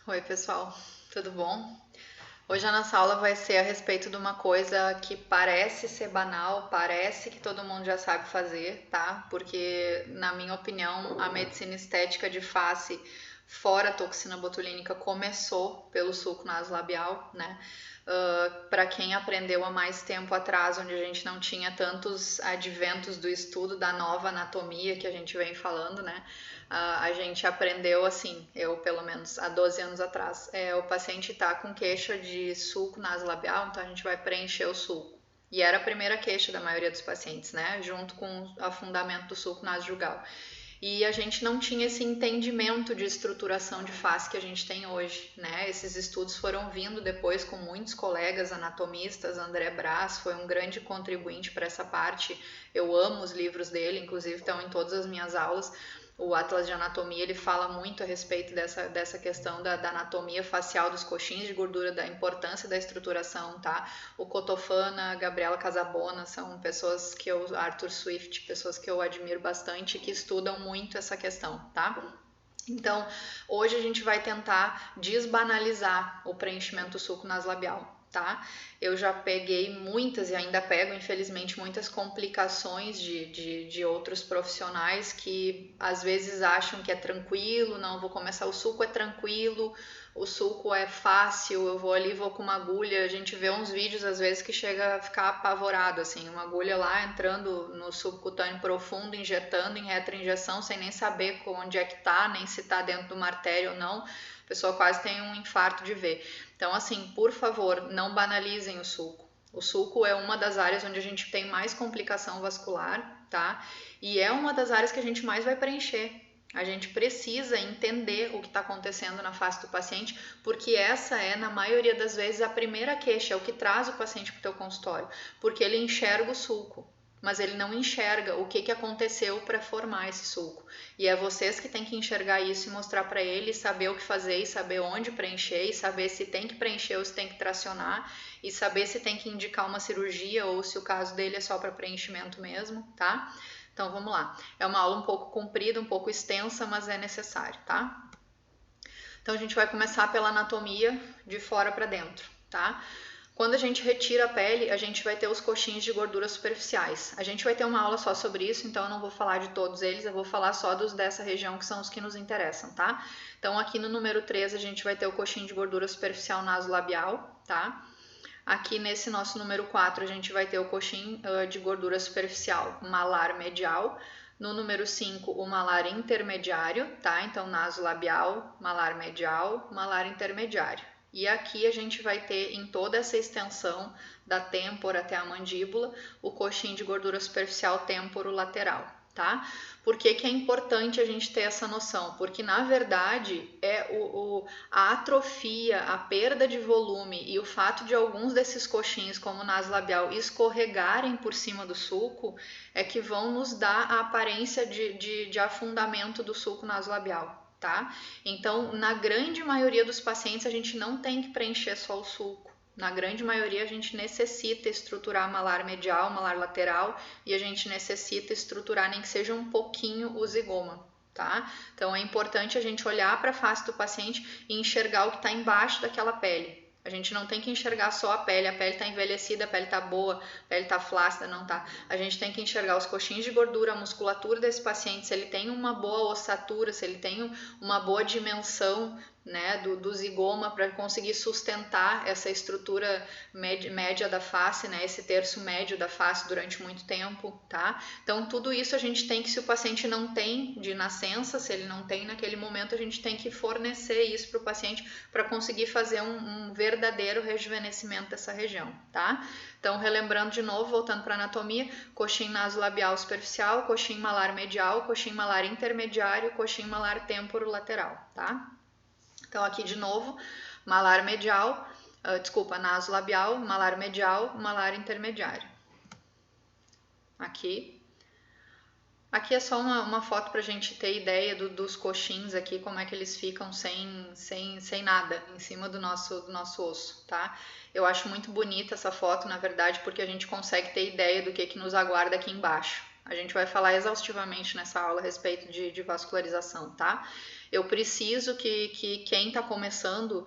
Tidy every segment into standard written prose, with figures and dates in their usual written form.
Oi, pessoal, tudo bom? Hoje a nossa aula vai ser a respeito de uma coisa que parece ser banal, parece que todo mundo já sabe fazer, tá? Porque, na minha opinião, a medicina estética de face fora a toxina botulínica começou pelo sulco nasolabial, né? Para quem aprendeu há mais tempo atrás, onde a gente não tinha tantos adventos do estudo da nova anatomia que a gente vem falando, né? A gente aprendeu assim, eu pelo menos há 12 anos atrás, o paciente está com queixa de sulco nasolabial, então a gente vai preencher o sulco. E era a primeira queixa da maioria dos pacientes, né? Junto com o afundamento do sulco nasojugal. E a gente não tinha esse entendimento de estruturação de face que a gente tem hoje, né? Esses estudos foram vindo depois com muitos colegas anatomistas, André Brás foi um grande contribuinte para essa parte. Eu amo os livros dele, inclusive estão em todas as minhas aulas. O Atlas de Anatomia, ele fala muito a respeito dessa questão da anatomia facial dos coxins de gordura, da importância da estruturação, tá? O Cotofana, a Gabriela Casabona, são pessoas que eu, Arthur Swift, pessoas que eu admiro bastante, que estudam muito essa questão, tá? Então, hoje a gente vai tentar desbanalizar o preenchimento sulco nasolabial, tá? Eu já peguei muitas e ainda pego, infelizmente, muitas complicações de outros profissionais que às vezes acham que é tranquilo, não, vou começar, o sulco é tranquilo, o sulco é fácil, eu vou ali, vou com uma agulha, a gente vê uns vídeos às vezes que chega a ficar apavorado, assim, uma agulha lá entrando no subcutâneo profundo, injetando em retroinjeção, sem nem saber onde é que tá, nem se tá dentro de uma artéria ou não, a pessoa quase tem um infarto de ver. Então, assim, por favor, não banalizem o sulco. O sulco é uma das áreas onde a gente tem mais complicação vascular, tá? E é uma das áreas que a gente mais vai preencher. A gente precisa entender o que está acontecendo na face do paciente, porque essa é, na maioria das vezes, a primeira queixa, é o que traz o paciente para o teu consultório, porque ele enxerga o sulco, mas ele não enxerga o que aconteceu para formar esse sulco. E é vocês que têm que enxergar isso e mostrar para ele, saber o que fazer, e saber onde preencher, e saber se tem que preencher ou se tem que tracionar, e saber se tem que indicar uma cirurgia ou se o caso dele é só para preenchimento mesmo, tá? Então vamos lá. É uma aula um pouco comprida, um pouco extensa, mas é necessário, tá? Então a gente vai começar pela anatomia de fora para dentro, tá? Quando a gente retira a pele, a gente vai ter os coxins de gordura superficiais. A gente vai ter uma aula só sobre isso, então eu não vou falar de todos eles, eu vou falar só dos dessa região que são os que nos interessam, tá? Então aqui no número 3 a gente vai ter o coxim de gordura superficial nasolabial, tá? Aqui nesse nosso número 4 a gente vai ter o coxim de gordura superficial malar medial. No número 5, o malar intermediário, tá? Então nasolabial, malar medial, malar intermediário. E aqui a gente vai ter em toda essa extensão da têmpora até a mandíbula o coxim de gordura superficial temporo-lateral, tá? Por que é importante a gente ter essa noção? Porque na verdade a atrofia, a perda de volume e o fato de alguns desses coxins, como o nasolabial, escorregarem por cima do sulco é que vão nos dar a aparência de afundamento do sulco nasolabial. Tá? Então, na grande maioria dos pacientes, a gente não tem que preencher só o sulco. Na grande maioria, a gente necessita estruturar malar medial, malar lateral e a gente necessita estruturar, nem que seja um pouquinho, o zigoma. Tá? Então, é importante a gente olhar para a face do paciente e enxergar o que está embaixo daquela pele. A gente não tem que enxergar só a pele está envelhecida, a pele está boa, a pele está flácida, não tá. A gente tem que enxergar os coxins de gordura, a musculatura desse paciente, se ele tem uma boa ossatura, se ele tem uma boa dimensão, né, do zigoma para conseguir sustentar essa estrutura média da face, né, esse terço médio da face durante muito tempo, tá? Então tudo isso a gente tem que, se o paciente não tem de nascença, se ele não tem naquele momento, a gente tem que fornecer isso para o paciente para conseguir fazer um verdadeiro rejuvenescimento dessa região, tá? Então, relembrando de novo, voltando para a anatomia, coxim nasolabial superficial, coxim malar medial, coxim malar intermediário, coxim malar temporo-lateral, tá? Então, aqui de novo, malar medial, nasolabial, malar medial, malar intermediário. Aqui. Aqui é só uma foto para a gente ter ideia dos coxins aqui, como é que eles ficam sem nada em cima do nosso osso, tá? Eu acho muito bonita essa foto, na verdade, porque a gente consegue ter ideia do que nos aguarda aqui embaixo, A gente vai falar exaustivamente nessa aula a respeito de vascularização, tá? Eu preciso que quem está começando,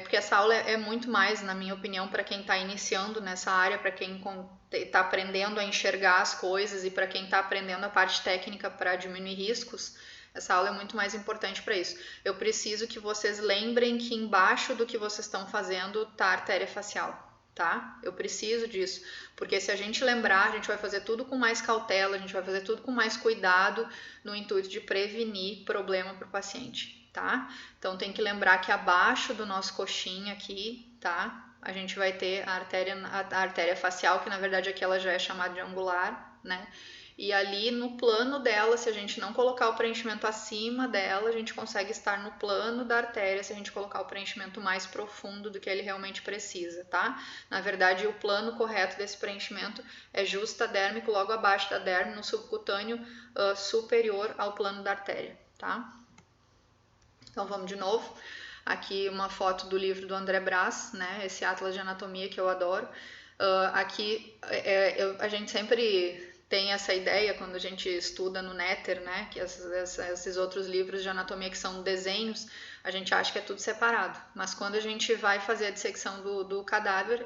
porque essa aula é muito mais, na minha opinião, para quem está iniciando nessa área, para quem está aprendendo a enxergar as coisas e para quem está aprendendo a parte técnica para diminuir riscos. Essa aula é muito mais importante para isso. Eu preciso que vocês lembrem que embaixo do que vocês estão fazendo está a artéria facial. Tá? Eu preciso disso, porque se a gente lembrar, a gente vai fazer tudo com mais cautela, a gente vai fazer tudo com mais cuidado no intuito de prevenir problema para o paciente, tá? Então tem que lembrar que abaixo do nosso coxinha aqui, tá? A gente vai ter a artéria facial, que na verdade aqui ela já é chamada de angular, né? E ali no plano dela, se a gente não colocar o preenchimento acima dela, a gente consegue estar no plano da artéria se a gente colocar o preenchimento mais profundo do que ele realmente precisa, tá? Na verdade, o plano correto desse preenchimento é justadérmico, logo abaixo da derme, no subcutâneo superior ao plano da artéria, tá? Então vamos de novo. Aqui uma foto do livro do André Brás, né? Esse Atlas de Anatomia que eu adoro. Aqui a gente sempre tem essa ideia quando a gente estuda no Néter, né, que esses outros livros de anatomia que são desenhos, a gente acha que é tudo separado, mas quando a gente vai fazer a dissecção do cadáver,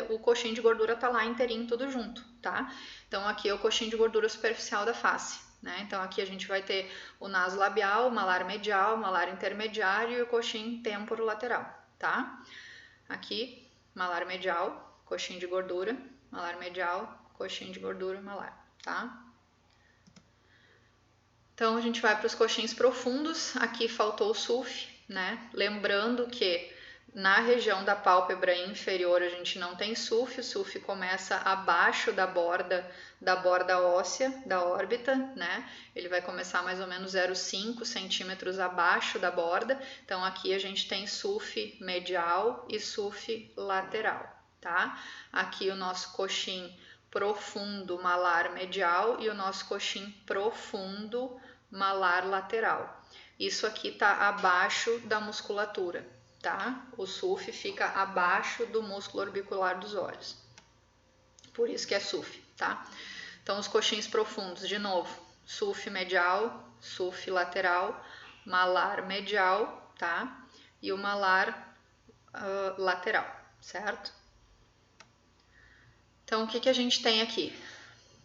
o coxinho de gordura tá lá inteirinho, tudo junto, tá? Então aqui é o coxinho de gordura superficial da face, né? Então aqui a gente vai ter o naso labial, o malar medial, o malar intermediário e o coxinho temporo-lateral, tá? Aqui, malar medial, coxinho de gordura, malar medial, coxinho de gordura, malar. Tá? Então a gente vai para os coxins profundos. Aqui faltou o sulf, né? Lembrando que na região da pálpebra inferior a gente não tem sulf, o sulf começa abaixo da borda óssea da órbita, né? Ele vai começar mais ou menos 0,5 centímetros abaixo da borda. Então aqui a gente tem sulf medial e sulf lateral, tá? Aqui o nosso coxim profundo malar medial e o nosso coxim profundo malar lateral. Isso aqui está abaixo da musculatura, tá? O sulf fica abaixo do músculo orbicular dos olhos. Por isso que é sulf, tá? Então os coxins profundos, de novo, sulf medial, sulf lateral, malar medial, tá? E o malar lateral, certo? Então, o que a gente tem aqui?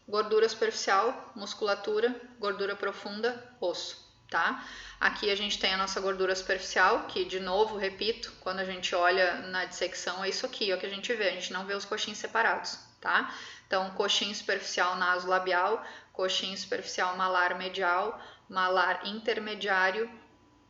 Gordura superficial, musculatura, gordura profunda, osso, tá? Aqui a gente tem a nossa gordura superficial, que, de novo, repito, quando a gente olha na dissecção, é isso aqui, ó, que a gente vê. A gente não vê os coxins separados, tá? Então, coxinho superficial naso-labial, coxinho superficial malar medial, malar intermediário,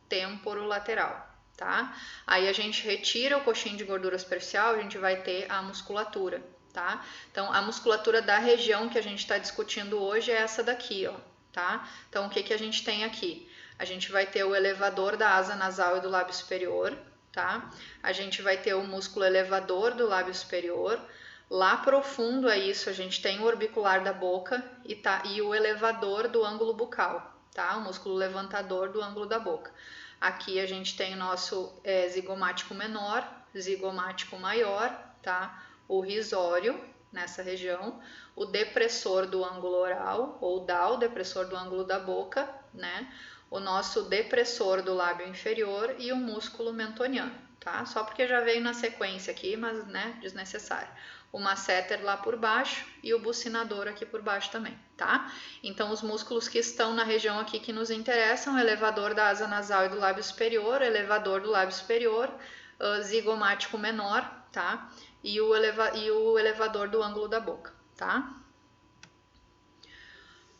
temporo-lateral, tá? Aí a gente retira o coxinho de gordura superficial, a gente vai ter a musculatura. Tá? Então, a musculatura da região que a gente está discutindo hoje é essa daqui, ó, tá? Então, o que a gente tem aqui? A gente vai ter o elevador da asa nasal e do lábio superior, tá? A gente vai ter o músculo elevador do lábio superior. Lá profundo é isso, a gente tem o orbicular da boca e o elevador do ângulo bucal, tá? O músculo levantador do ângulo da boca. Aqui a gente tem o nosso zigomático menor, zigomático maior, tá? O risório nessa região, o depressor do ângulo oral, ou DAO, depressor do ângulo da boca, né? O nosso depressor do lábio inferior e o músculo mentoniano, tá? Só porque já veio na sequência aqui, mas, né, desnecessário. O masseter lá por baixo e o bucinador aqui por baixo também, tá? Então, os músculos que estão na região aqui que nos interessam, elevador da asa nasal e do lábio superior, elevador do lábio superior, zigomático menor, tá? E o elevador do ângulo da boca, tá?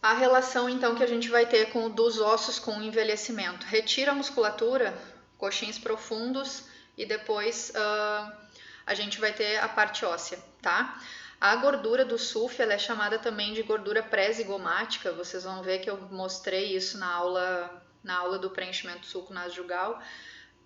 A relação, então, que a gente vai ter dos ossos com o envelhecimento. Retira a musculatura, coxins profundos, e depois a gente vai ter a parte óssea, tá? A gordura do sulf, ela é chamada também de gordura pré-zigomática. Vocês vão ver que eu mostrei isso na aula do preenchimento sulco-nasojugal,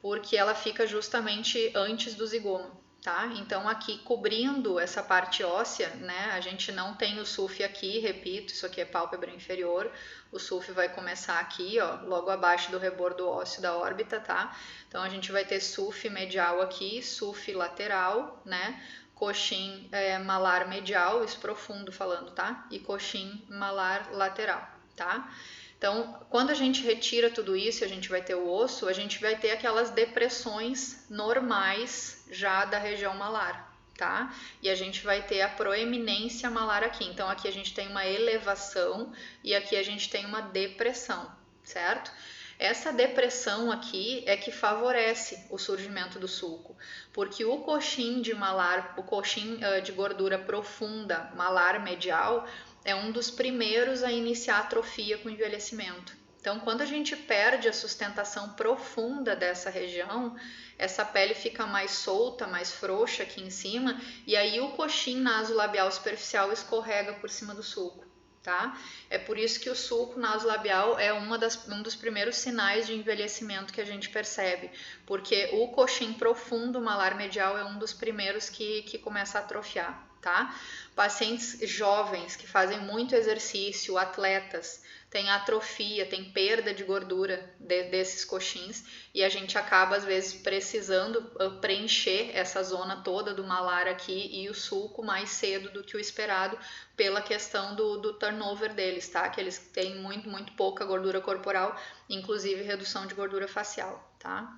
porque ela fica justamente antes do zigoma. Tá? Então aqui cobrindo essa parte óssea, né? A gente não tem o sulf aqui, repito, isso aqui é pálpebra inferior. O sulf vai começar aqui, ó, logo abaixo do rebordo ósseo da órbita, tá? Então a gente vai ter sulf medial aqui, sulf lateral, né? coxim malar medial, isso profundo falando, tá? E coxim malar lateral, tá? Então, quando a gente retira tudo isso, a gente vai ter o osso, a gente vai ter aquelas depressões normais já da região malar, tá? E a gente vai ter a proeminência malar aqui. Então, aqui a gente tem uma elevação e aqui a gente tem uma depressão, certo? Essa depressão aqui é que favorece o surgimento do sulco, porque o coxim de malar, o coxim de gordura profunda malar medial, é um dos primeiros a iniciar a atrofia com o envelhecimento. Então, quando a gente perde a sustentação profunda dessa região, essa pele fica mais solta, mais frouxa aqui em cima, e aí o coxim nasolabial superficial escorrega por cima do sulco, tá? É por isso que o sulco nasolabial é um dos primeiros sinais de envelhecimento que a gente percebe, porque o coxim profundo malar medial é um dos primeiros que começa a atrofiar, tá? Pacientes jovens que fazem muito exercício, atletas, tem atrofia, tem perda de gordura desses coxins e a gente acaba às vezes precisando preencher essa zona toda do malar aqui e o sulco mais cedo do que o esperado pela questão do turnover deles, tá? Que eles têm muito pouca gordura corporal, inclusive redução de gordura facial, tá?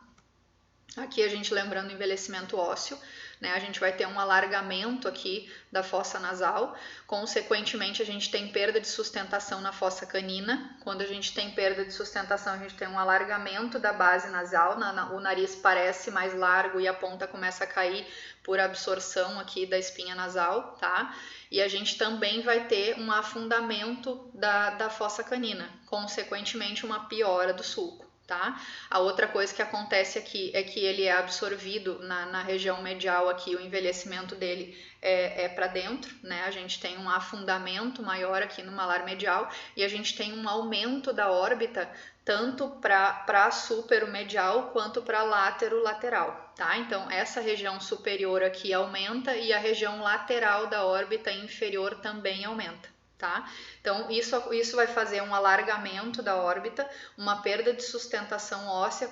Aqui a gente lembrando o envelhecimento ósseo, né? A gente vai ter um alargamento aqui da fossa nasal, consequentemente a gente tem perda de sustentação na fossa canina. Quando a gente tem perda de sustentação, a gente tem um alargamento da base nasal, o nariz parece mais largo e a ponta começa a cair por absorção aqui da espinha nasal, tá? E a gente também vai ter um afundamento da fossa canina, consequentemente uma piora do sulco. Tá? A outra coisa que acontece aqui é que ele é absorvido na região medial aqui, o envelhecimento dele é para dentro, né? A gente tem um afundamento maior aqui no malar medial e a gente tem um aumento da órbita tanto para superomedial quanto para lateral, tá? Então essa região superior aqui aumenta e a região lateral da órbita inferior também aumenta. Tá? Então, isso vai fazer um alargamento da órbita, uma perda de sustentação óssea,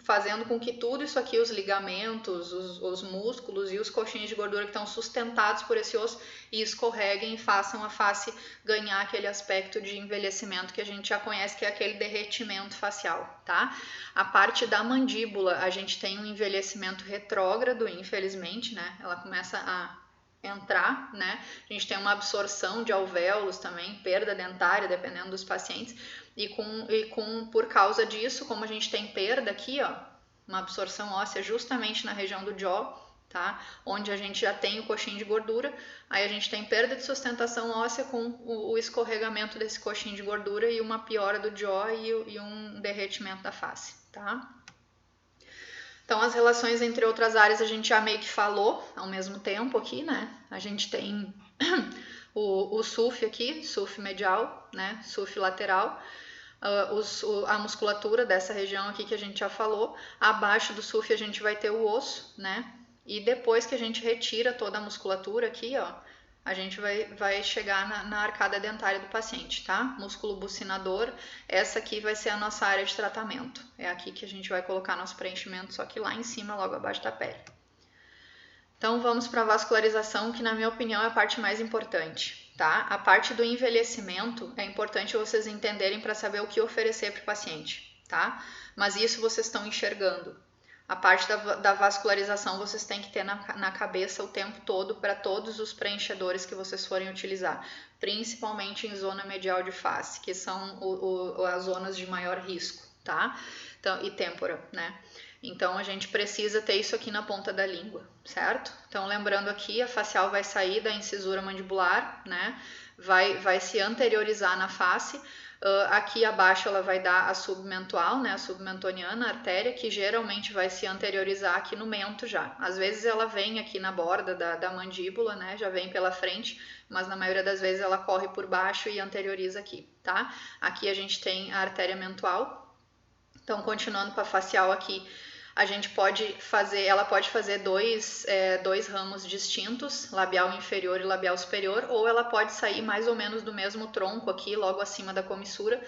fazendo com que tudo isso aqui, os ligamentos, os músculos e os coxins de gordura que estão sustentados por esse osso, escorreguem e façam a face ganhar aquele aspecto de envelhecimento que a gente já conhece, que é aquele derretimento facial. Tá? A parte da mandíbula, a gente tem um envelhecimento retrógrado, infelizmente, né? Ela começa a entrar, né? A gente tem uma absorção de alvéolos também, perda dentária, dependendo dos pacientes, e por causa disso, como a gente tem perda aqui, ó, uma absorção óssea justamente na região do jaw, tá? Onde a gente já tem o coxim de gordura, aí a gente tem perda de sustentação óssea com o escorregamento desse coxim de gordura e uma piora do jaw e um derretimento da face, tá? Então, as relações entre outras áreas a gente já meio que falou ao mesmo tempo aqui, né? A gente tem o SUF aqui, SUF medial, né? SUF lateral, a musculatura dessa região aqui que a gente já falou. Abaixo do SUF a gente vai ter o osso, né? E depois que a gente retira toda a musculatura aqui, ó, a gente vai chegar na arcada dentária do paciente, tá? Músculo bucinador, essa aqui vai ser a nossa área de tratamento. É aqui que a gente vai colocar nosso preenchimento, só que lá em cima, logo abaixo da pele. Então, vamos para a vascularização, que na minha opinião é a parte mais importante, tá? A parte do envelhecimento é importante vocês entenderem para saber o que oferecer para o paciente, tá? Mas isso vocês estão enxergando. A parte da vascularização vocês têm que ter na cabeça o tempo todo para todos os preenchedores que vocês forem utilizar, principalmente em zona medial de face, que são as zonas de maior risco, tá? Então, e têmpora, né? Então, a gente precisa ter isso aqui na ponta da língua, certo? Então, lembrando aqui, a facial vai sair da incisura mandibular, né? Vai se anteriorizar na face. Aqui abaixo ela vai dar a submentual, né, a submentoniana, a artéria, que geralmente vai se anteriorizar aqui no mento já. Às vezes ela vem aqui na borda da mandíbula, né, já vem pela frente, mas na maioria das vezes ela corre por baixo e anterioriza aqui, tá? Aqui a gente tem a artéria mentual. Então, continuando para a facial aqui, a gente ela pode fazer dois ramos distintos, labial inferior e labial superior, ou ela pode sair mais ou menos do mesmo tronco aqui, logo acima da comissura,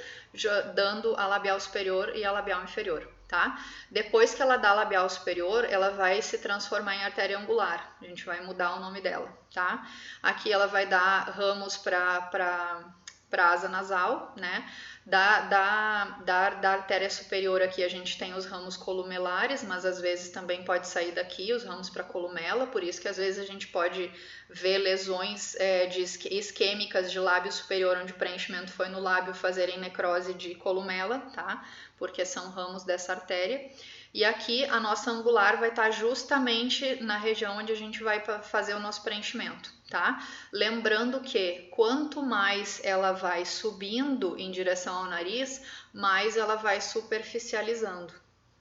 dando a labial superior e a labial inferior, tá? Depois que ela dá labial superior, ela vai se transformar em artéria angular. A gente vai mudar o nome dela, tá? Aqui ela vai dar ramos para asa nasal, né? Da artéria superior aqui a gente tem os ramos columelares, mas às vezes também pode sair daqui os ramos para columela, por isso que às vezes a gente pode ver lesões isquêmicas de lábio superior, onde o preenchimento foi no lábio, fazerem necrose de columela, tá? Porque são ramos dessa artéria. E aqui a nossa angular vai estar justamente na região onde a gente vai fazer o nosso preenchimento, tá? Lembrando que quanto mais ela vai subindo em direção ao nariz, mais ela vai superficializando,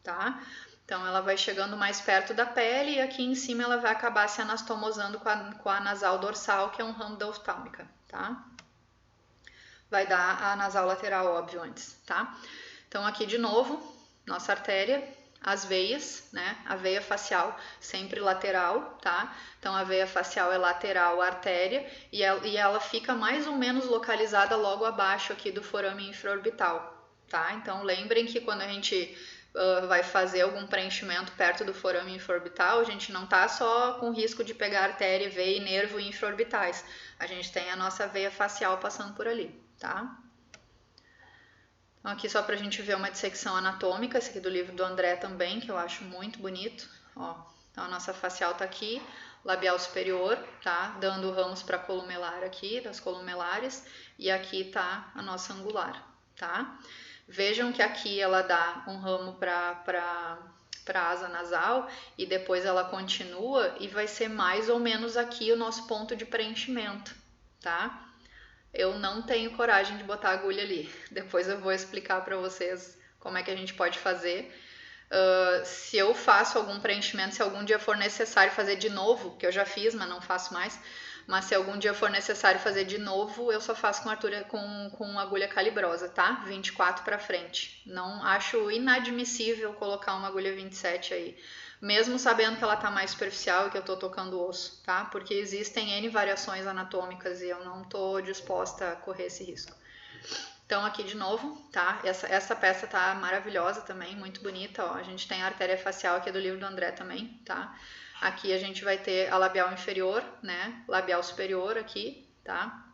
tá? Então ela vai chegando mais perto da pele e aqui em cima ela vai acabar se anastomosando com a nasal dorsal, que é um ramo da oftálmica, tá? Vai dar a nasal lateral, óbvio, antes, tá? Então aqui de novo, nossa artéria, as veias, né? A veia facial sempre lateral, tá? Então a veia facial é lateral à artéria e ela fica mais ou menos localizada logo abaixo aqui do forame infraorbital, tá? Então lembrem que quando a gente vai fazer algum preenchimento perto do forame infraorbital, a gente não tá só com risco de pegar artéria, veia e nervo infraorbitais. A gente tem a nossa veia facial passando por ali, tá? Então, aqui só para a gente ver uma dissecção anatômica, esse aqui do livro do André também, que eu acho muito bonito. Ó, então a nossa facial tá aqui, labial superior, tá? Dando ramos para columelar aqui, das columelares, e aqui tá a nossa angular, tá? Vejam que aqui ela dá um ramo para asa nasal e depois ela continua e vai ser mais ou menos aqui o nosso ponto de preenchimento, tá? Eu não tenho coragem de botar agulha ali. Depois eu vou explicar para vocês como é que a gente pode fazer. Se eu faço algum preenchimento, se algum dia for necessário fazer de novo, que eu já fiz, mas não faço mais, mas se algum dia for necessário fazer de novo, eu só faço com agulha calibrosa, tá? 24 para frente. Não acho inadmissível colocar uma agulha 27 aí, mesmo sabendo que ela tá mais superficial e que eu tô tocando o osso, tá? Porque existem N variações anatômicas e eu não tô disposta a correr esse risco. Então aqui de novo, tá? Essa peça tá maravilhosa também, muito bonita, ó. A gente tem a artéria facial aqui do livro do André também, tá? Aqui a gente vai ter a labial inferior, né? Labial superior aqui, tá?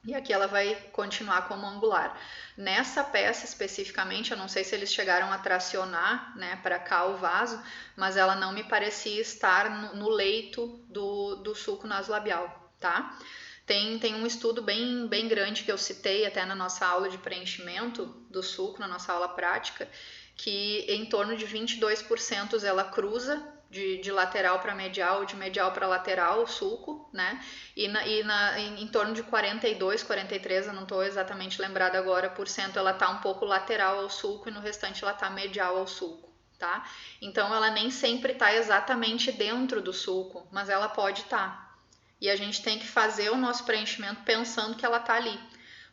E aqui ela vai continuar como angular. Nessa peça especificamente, eu não sei se eles chegaram a tracionar, né, para cá o vaso, mas ela não me parecia estar no leito do sulco nasolabial, tá? Tem um estudo bem grande que eu citei até na nossa aula de preenchimento do sulco, na nossa aula prática, que em torno de 22% ela cruza de lateral para medial ou de medial para lateral o sulco, né? Em torno de 42, 43, eu não estou exatamente lembrada agora, por cento ela tá um pouco lateral ao sulco e no restante ela tá medial ao sulco, tá? Então ela nem sempre tá exatamente dentro do sulco, mas ela pode estar. E a gente tem que fazer o nosso preenchimento pensando que ela tá ali.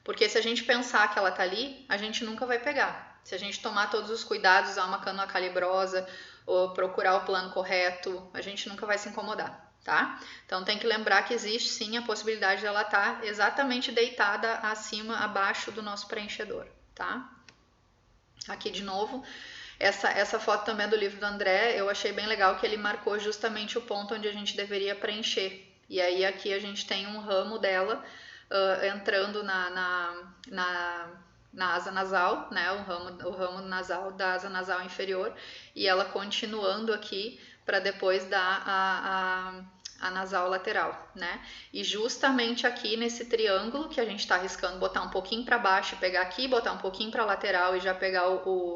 Porque se a gente pensar que ela tá ali, a gente nunca vai pegar. Se a gente tomar todos os cuidados, usar uma cânula calibrosa, ou procurar o plano correto, a gente nunca vai se incomodar, tá? Então tem que lembrar que existe sim a possibilidade dela estar exatamente deitada acima, abaixo do nosso preenchedor, tá? Aqui de novo, essa foto também é do livro do André, eu achei bem legal que ele marcou justamente o ponto onde a gente deveria preencher. E aí aqui a gente tem um ramo dela entrando na asa nasal, né, o ramo nasal da asa nasal inferior, e ela continuando aqui para depois dar a nasal lateral, né? E justamente aqui nesse triângulo que a gente está arriscando botar um pouquinho para baixo, pegar aqui, botar um pouquinho para lateral e já pegar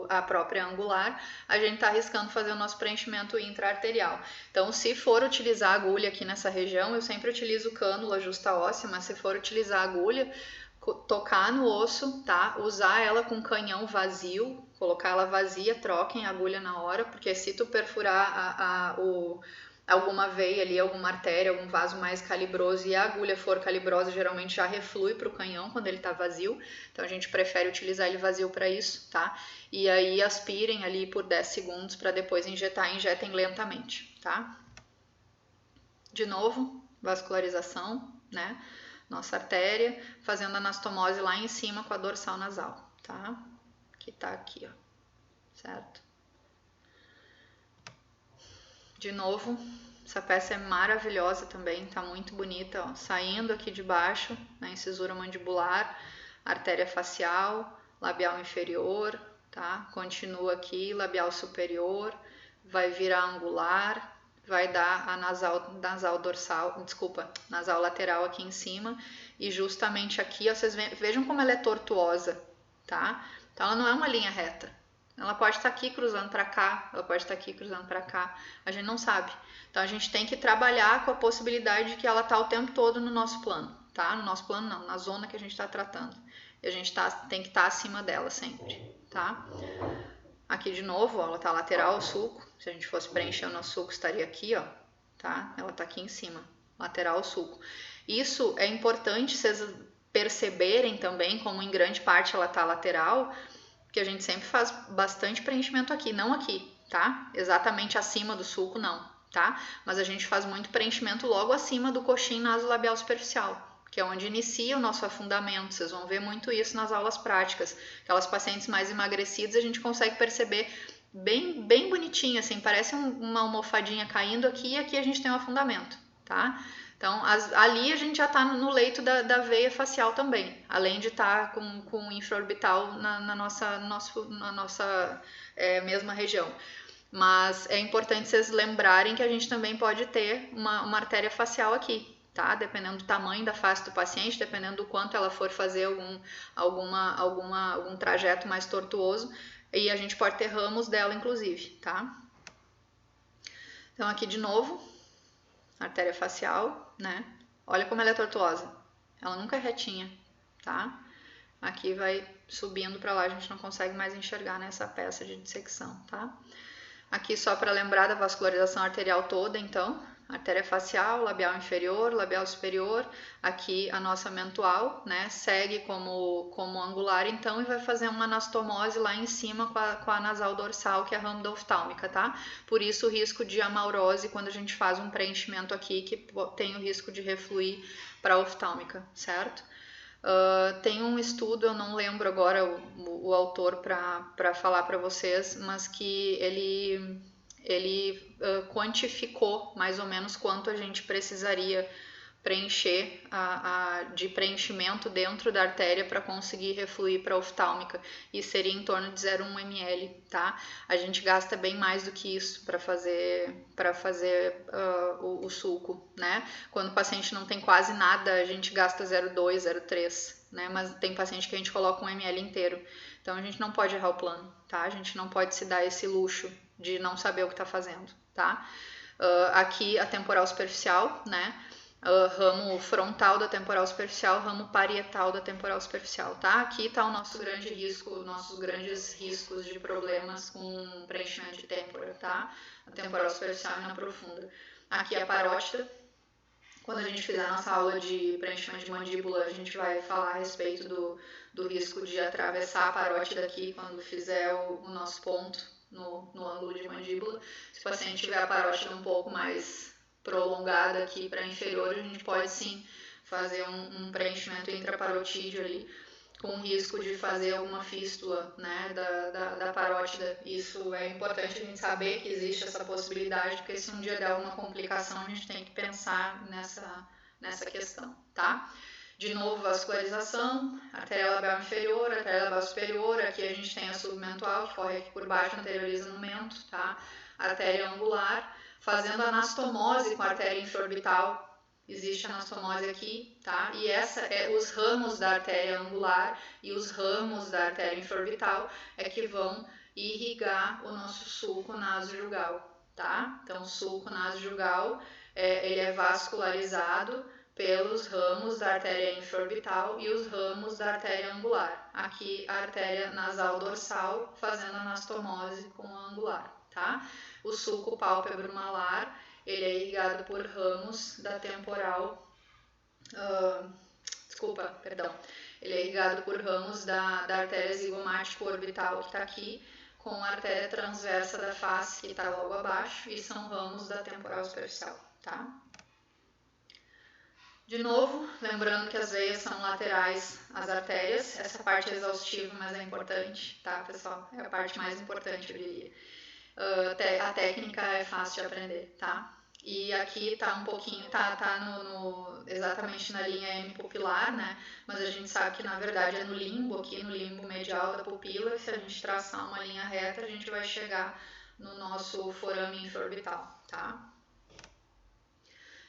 a própria angular, a gente está arriscando fazer o nosso preenchimento intraarterial. Então, se for utilizar agulha aqui nessa região, eu sempre utilizo cânula justa óssea, mas se for utilizar agulha, tocar no osso, tá? Usar ela com canhão vazio, colocar ela vazia, troquem a agulha na hora, porque se tu perfurar alguma veia ali, alguma artéria, algum vaso mais calibroso e a agulha for calibrosa, geralmente já reflui para o canhão quando ele está vazio, então a gente prefere utilizar ele vazio para isso, tá? E aí aspirem ali por 10 segundos para depois injetar, injetem lentamente, tá? De novo, vascularização, né? Nossa artéria, fazendo anastomose lá em cima com a dorsal nasal, tá? Que tá aqui, ó, certo? de novo, essa peça é maravilhosa também, tá muito bonita, ó. Saindo aqui de baixo, na incisura mandibular, artéria facial, labial inferior, tá? Continua aqui, labial superior, vai virar angular, vai dar a nasal dorsal, desculpa, nasal lateral aqui em cima, e justamente aqui, ó, vocês vejam como ela é tortuosa, tá? Então ela não é uma linha reta. Ela pode estar aqui cruzando para cá, ela pode estar aqui cruzando para cá, a gente não sabe. Então a gente tem que trabalhar com a possibilidade de que ela tá o tempo todo no nosso plano, tá? No nosso plano não, na zona que a gente está tratando. E a gente tem que estar acima dela sempre, tá? Aqui de novo, ó, ela tá lateral ao sulco. Se a gente fosse preencher o nosso sulco, estaria aqui, ó, tá? Ela tá aqui em cima, lateral ao sulco. Isso é importante vocês perceberem também, como em grande parte ela tá lateral, que a gente sempre faz bastante preenchimento aqui, não aqui, tá? Exatamente acima do sulco, não, tá? Mas a gente faz muito preenchimento logo acima do coxim nasolabial superficial, que é onde inicia o nosso afundamento. Vocês vão ver muito isso nas aulas práticas. Aquelas pacientes mais emagrecidas, a gente consegue perceber bem bonitinho, assim, parece uma almofadinha caindo aqui e aqui a gente tem um afundamento, tá? Então, ali a gente já está no leito da veia facial também, além de estar com infraorbital na nossa mesma região. Mas é importante vocês lembrarem que a gente também pode ter uma artéria facial aqui, tá? Dependendo do tamanho da face do paciente, dependendo do quanto ela for fazer algum trajeto mais tortuoso, e a gente pode ter ramos dela, inclusive, tá? Então, aqui de novo, artéria facial, né? Olha como ela é tortuosa. Ela nunca é retinha, tá? Aqui vai subindo para lá, a gente não consegue mais enxergar nessa peça de dissecção, tá? Aqui só para lembrar da vascularização arterial toda, então, artéria facial, labial inferior, labial superior, aqui a nossa mentual, né? Segue como angular, então, e vai fazer uma anastomose lá em cima com a nasal dorsal, que é a râmida oftálmica, tá? Por isso o risco de amaurose quando a gente faz um preenchimento aqui, que tem o risco de refluir para a oftálmica, certo? Tem um estudo, eu não lembro agora o autor para falar para vocês, mas que ele quantificou mais ou menos quanto a gente precisaria preencher de preenchimento dentro da artéria para conseguir refluir para a oftálmica, e seria em torno de 0,1 ml, tá? A gente gasta bem mais do que isso para fazer o sulco, né? Quando o paciente não tem quase nada, a gente gasta 0,2, 0,3, né? Mas tem paciente que a gente coloca 1 ml inteiro, então a gente não pode errar o plano, tá? A gente não pode se dar esse luxo de não saber o que está fazendo, tá? Aqui a temporal superficial, né? Ramo frontal da temporal superficial, ramo parietal da temporal superficial, tá? Aqui está o nosso grande risco, nossos grandes riscos de problemas com preenchimento de têmpora, tá? A temporal superficial e na profunda. Aqui a parótida. Quando a gente fizer a nossa aula de preenchimento de mandíbula, a gente vai falar a respeito do risco de atravessar a parótida aqui quando fizer o nosso ponto no ângulo de mandíbula. Se o paciente tiver a parótida um pouco mais prolongada aqui para inferior, a gente pode sim fazer um preenchimento intraparotídeo ali, com risco de fazer alguma fístula, né, da parótida. Isso é importante a gente saber que existe essa possibilidade, porque se um dia der alguma complicação, a gente tem que pensar nessa questão, tá? De novo, vascularização, artéria labial inferior, artéria labial superior, aqui a gente tem a submentual, que corre aqui por baixo, anterioriza no mento, tá? Artéria angular, fazendo anastomose com a artéria infraorbital, existe anastomose aqui, tá? E essa os ramos da artéria angular e os ramos da artéria infraorbital é que vão irrigar o nosso sulco nasojugal, tá? Então, o sulco nasojugal, ele é vascularizado pelos ramos da artéria infraorbital e os ramos da artéria angular. Aqui a artéria nasal dorsal fazendo anastomose com a angular, tá? O sulco pálpebro malar, ele é irrigado por ramos da temporal, ele é irrigado por ramos da artéria zigomático-orbital, que está aqui, com a artéria transversa da face, que está logo abaixo, e são ramos da temporal superficial, tá? De novo, lembrando que as veias são laterais às artérias, essa parte é exaustiva, mas é importante, tá, pessoal? É a parte mais importante, eu diria. a técnica é fácil de aprender, tá? E aqui tá um pouquinho, exatamente na linha M pupilar, né? Mas a gente sabe que na verdade é no limbo, aqui no limbo medial da pupila, e se a gente traçar uma linha reta, a gente vai chegar no nosso forame infraorbital, tá?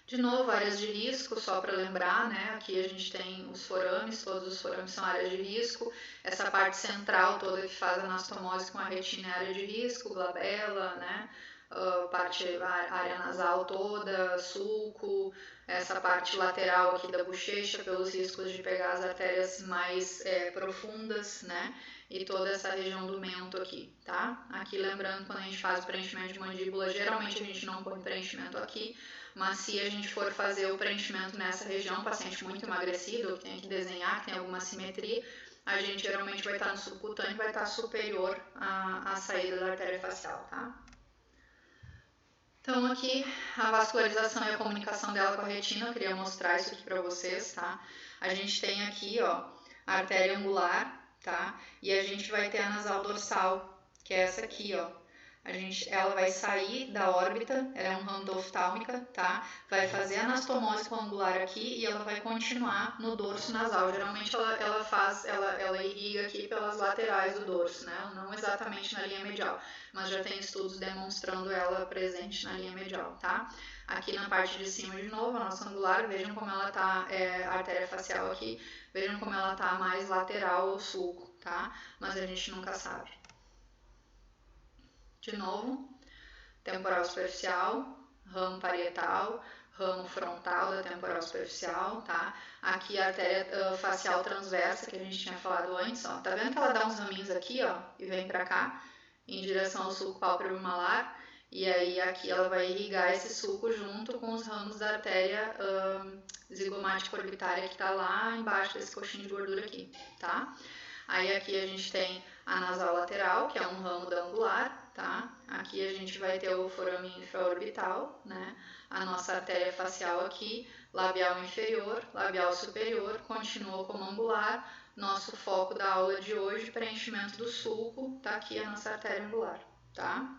De novo, áreas de risco, só para lembrar, né? Aqui a gente tem os forames, todos os forames são áreas de risco. Essa parte central toda que faz anastomose com a retina é área de risco, glabela, né? Área nasal toda, sulco, essa parte lateral aqui da bochecha, pelos riscos de pegar as artérias mais profundas, né? E toda essa região do mento aqui, tá? Aqui lembrando, quando a gente faz o preenchimento de mandíbula, geralmente a gente não põe preenchimento aqui, mas se a gente for fazer o preenchimento nessa região, paciente muito emagrecido, que tem que desenhar, que tem alguma simetria, a gente geralmente vai estar no subcutâneo, vai estar superior à saída da artéria facial, tá? Então aqui a vascularização e a comunicação dela com a retina, eu queria mostrar isso aqui para vocês, tá? A gente tem aqui, ó, a artéria angular, tá? E a gente vai ter a nasal dorsal, que é essa aqui, ó. Ela vai sair da órbita, ela é um ramo oftálmica, tá? Vai fazer anastomose angular aqui e ela vai continuar no dorso nasal. Geralmente ela irriga aqui pelas laterais do dorso, né? Não exatamente na linha medial, mas já tem estudos demonstrando ela presente na linha medial, tá? Aqui na parte de cima de novo, a nossa angular, vejam como ela tá, a artéria facial aqui, vejam como ela tá mais lateral ao sulco, tá? Mas a gente nunca sabe. De novo, temporal superficial, ramo parietal, ramo frontal da temporal superficial, tá? Aqui a artéria facial transversa que a gente tinha falado antes, ó. Tá vendo que ela dá uns raminhos aqui, ó, e vem pra cá, em direção ao sulco pálpebro malar, e aí aqui ela vai irrigar esse sulco junto com os ramos da artéria zigomática orbitária que tá lá embaixo desse coxinho de gordura aqui, tá? Aí aqui a gente tem a nasal lateral, que é um ramo da angular, tá? Aqui a gente vai ter o forame infraorbital, né? A nossa artéria facial aqui, labial inferior, labial superior, continua como angular. Nosso foco da aula de hoje, preenchimento do sulco, tá aqui a nossa artéria angular, tá?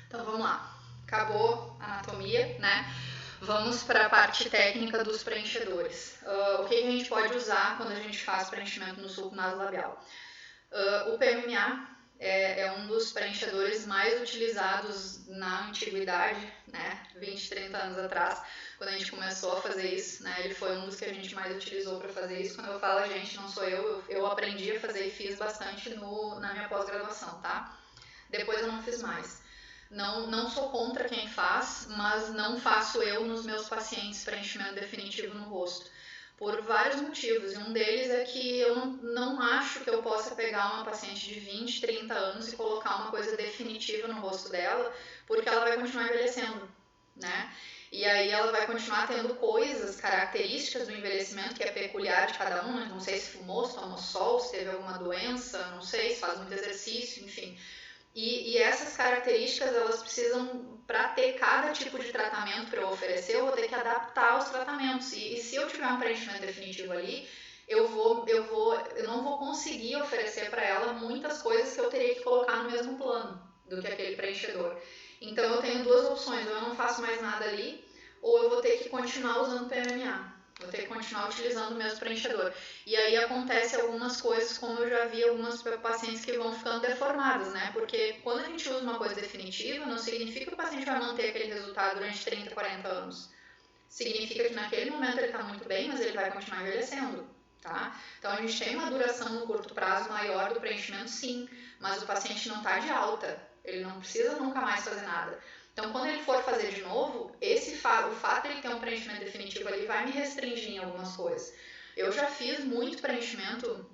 Então vamos lá. Acabou a anatomia, né? Vamos para a parte técnica dos preenchedores. O que a gente pode usar quando a gente faz preenchimento no sulco nasolabial? O PMMA é um dos preenchedores mais utilizados na antiguidade, né? 20, 30 anos atrás, quando a gente começou a fazer isso, né? Ele foi um dos que a gente mais utilizou para fazer isso. Quando eu falo a gente, não sou eu aprendi a fazer e fiz bastante na minha pós-graduação, tá? Depois eu não fiz mais. Não sou contra quem faz, mas não faço eu nos meus pacientes preenchimento definitivo no rosto, por vários motivos. E um deles é que eu não acho que eu possa pegar uma paciente de 20, 30 anos e colocar uma coisa definitiva no rosto dela, porque ela vai continuar envelhecendo, né? E aí ela vai continuar tendo coisas, características do envelhecimento que é peculiar de cada um. Não sei se fumou, se tomou sol, se teve alguma doença, não sei, se faz muito exercício, enfim. E essas características, elas precisam, para ter cada tipo de tratamento para eu oferecer, eu vou ter que adaptar os tratamentos. E se eu tiver um preenchimento definitivo ali, eu não vou conseguir oferecer para ela muitas coisas que eu teria que colocar no mesmo plano do que aquele preenchedor. Então eu tenho duas opções: ou eu não faço mais nada ali, ou eu vou ter que continuar usando PMMA. Vou ter que continuar utilizando o mesmo preenchedor. E aí acontece algumas coisas, como eu já vi algumas pacientes que vão ficando deformadas, né? Porque quando a gente usa uma coisa definitiva, não significa que o paciente vai manter aquele resultado durante 30, 40 anos. Significa que naquele momento ele está muito bem, mas ele vai continuar envelhecendo, tá? Então a gente tem uma duração no curto prazo maior do preenchimento, sim, mas o paciente não está de alta. Ele não precisa nunca mais fazer nada. Então, quando ele for fazer de novo, o fato de ele ter um preenchimento definitivo ali vai me restringir em algumas coisas. Eu já fiz muito preenchimento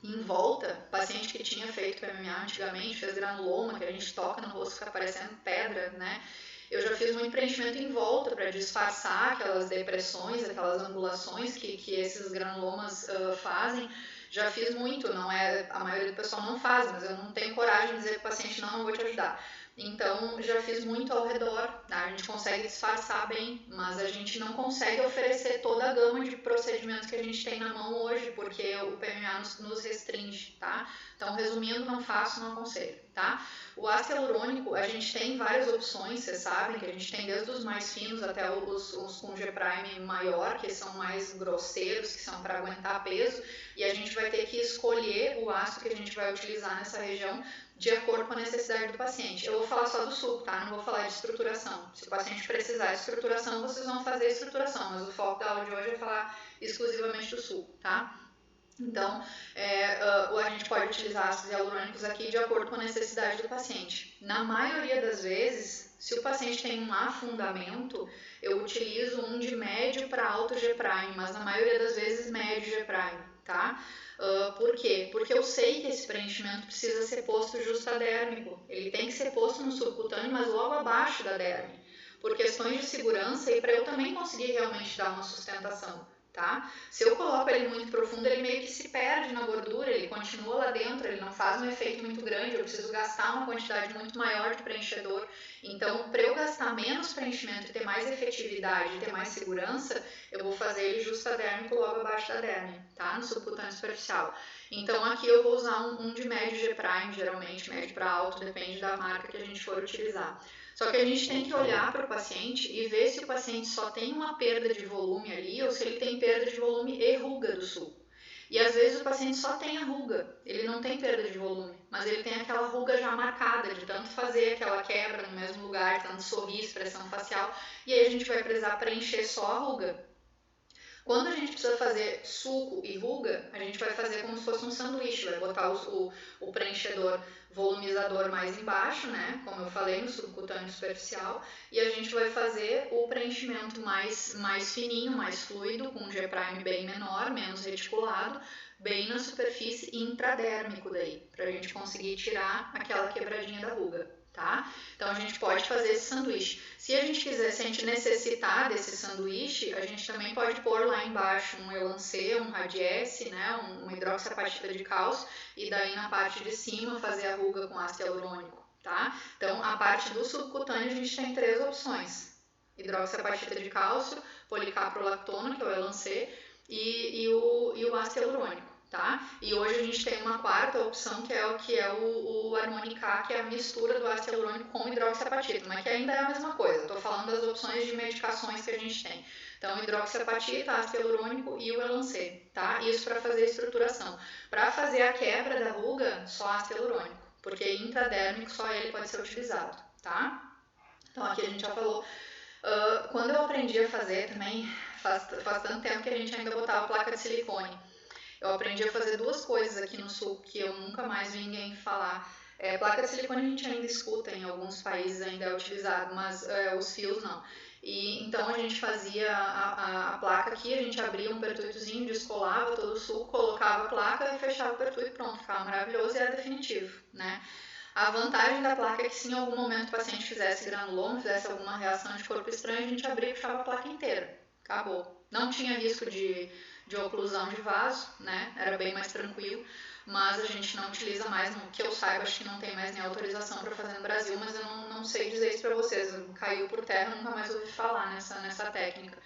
em volta, paciente que tinha feito PMMA antigamente, fez granuloma, que a gente toca no rosto, fica parecendo pedra, né? Eu já fiz muito preenchimento em volta para disfarçar aquelas depressões, aquelas angulações que esses granulomas fazem. Já fiz muito, a maioria do pessoal não faz, mas eu não tenho coragem de dizer para o paciente, não vou te ajudar. Então, já fiz muito ao redor, tá? A gente consegue disfarçar bem, mas a gente não consegue oferecer toda a gama de procedimentos que a gente tem na mão hoje, porque o PMMA nos restringe, tá? Então, resumindo, não faço, não aconselho, tá? O ácido hialurônico, a gente tem várias opções, vocês sabem que a gente tem desde os mais finos até os com G-Prime maior, que são mais grosseiros, que são para aguentar peso, e a gente vai ter que escolher o ácido que a gente vai utilizar nessa região de acordo com a necessidade do paciente. Eu vou falar só do suco, tá? Não vou falar de estruturação. Se o paciente precisar de estruturação, vocês vão fazer estruturação, mas o foco da aula de hoje é falar exclusivamente do suco, tá? Então, a gente pode utilizar ácidos hialurônicos aqui de acordo com a necessidade do paciente. Na maioria das vezes, se o paciente tem um afundamento, eu utilizo um de médio para alto G', mas na maioria das vezes médio G', tá? Por quê? Porque eu sei que esse preenchimento precisa ser posto justadérmico. Ele tem que ser posto no subcutâneo, mas logo abaixo da derme, por questões de segurança e para eu também conseguir realmente dar uma sustentação. Tá? Se eu coloco ele muito profundo, ele meio que se perde na gordura, ele continua lá dentro, ele não faz um efeito muito grande, eu preciso gastar uma quantidade muito maior de preenchedor. Então, para eu gastar menos preenchimento e ter mais efetividade, ter mais segurança, eu vou fazer ele justadérmico logo abaixo da derme, tá? No subcutâneo superficial. Então, aqui eu vou usar um de médio G', geralmente, médio para alto, depende da marca que a gente for utilizar. Só que a gente tem que olhar para o paciente e ver se o paciente só tem uma perda de volume ali ou se ele tem perda de volume e ruga do sulco. E às vezes o paciente só tem a ruga, ele não tem perda de volume, mas ele tem aquela ruga já marcada, de tanto fazer aquela quebra no mesmo lugar, tanto sorrir, expressão facial, e aí a gente vai precisar preencher só a ruga. Quando a gente precisa fazer sulco e ruga, a gente vai fazer como se fosse um sanduíche, vai botar o preenchedor volumizador mais embaixo, né? Como eu falei, no subcutâneo superficial, e a gente vai fazer o preenchimento mais fininho, mais fluido, com um G' bem menor, menos reticulado, bem na superfície intradérmico daí, pra gente conseguir tirar aquela quebradinha da ruga. Tá? Então a gente pode fazer esse sanduíche. Se a gente quiser, se a gente necessitar desse sanduíche, a gente também pode pôr lá embaixo um Elancê, um Radiesse, né, uma hidroxiapatita de cálcio, e daí na parte de cima fazer a ruga com ácido hialurônico, tá? Então a parte do subcutâneo a gente tem 3 opções: hidroxiapatita de cálcio, policaprolactona, que é o Elancê, e o ácido hialurônico. Tá? E hoje a gente tem uma quarta opção que é o Harmonica, que é a mistura do ácido hialurônico com hidroxiapatita, mas que ainda é a mesma coisa. Estou falando das opções de medicações que a gente tem. Então, hidroxiapatita, ácido hialurônico e o Elancê, tá? Isso para fazer a estruturação. Para fazer a quebra da ruga, só ácido hialurônico, porque intradérmico só ele pode ser utilizado, tá? Então, aqui a gente já falou. Quando eu aprendi a fazer também, faz tanto tempo que a gente ainda botava placa de silicone. Eu aprendi a fazer 2 coisas aqui no sul que eu nunca mais vi ninguém falar. Placa de silicone a gente ainda escuta, em alguns países ainda é utilizado, mas os fios não. E então a gente fazia a placa aqui, a gente abria um pertuitozinho, descolava todo o suco, colocava a placa e fechava o pertuito e pronto, ficava maravilhoso e era definitivo, né? A vantagem da placa é que se em algum momento o paciente fizesse granuloma, fizesse alguma reação de corpo estranho, a gente abria e fechava a placa inteira. Acabou. Não tinha risco de oclusão de vaso, né? Era bem mais tranquilo, mas a gente não utiliza mais, que eu saiba, acho que não tem mais nem autorização para fazer no Brasil, mas eu não sei dizer isso para vocês, caiu por terra, nunca mais ouvi falar nessa técnica.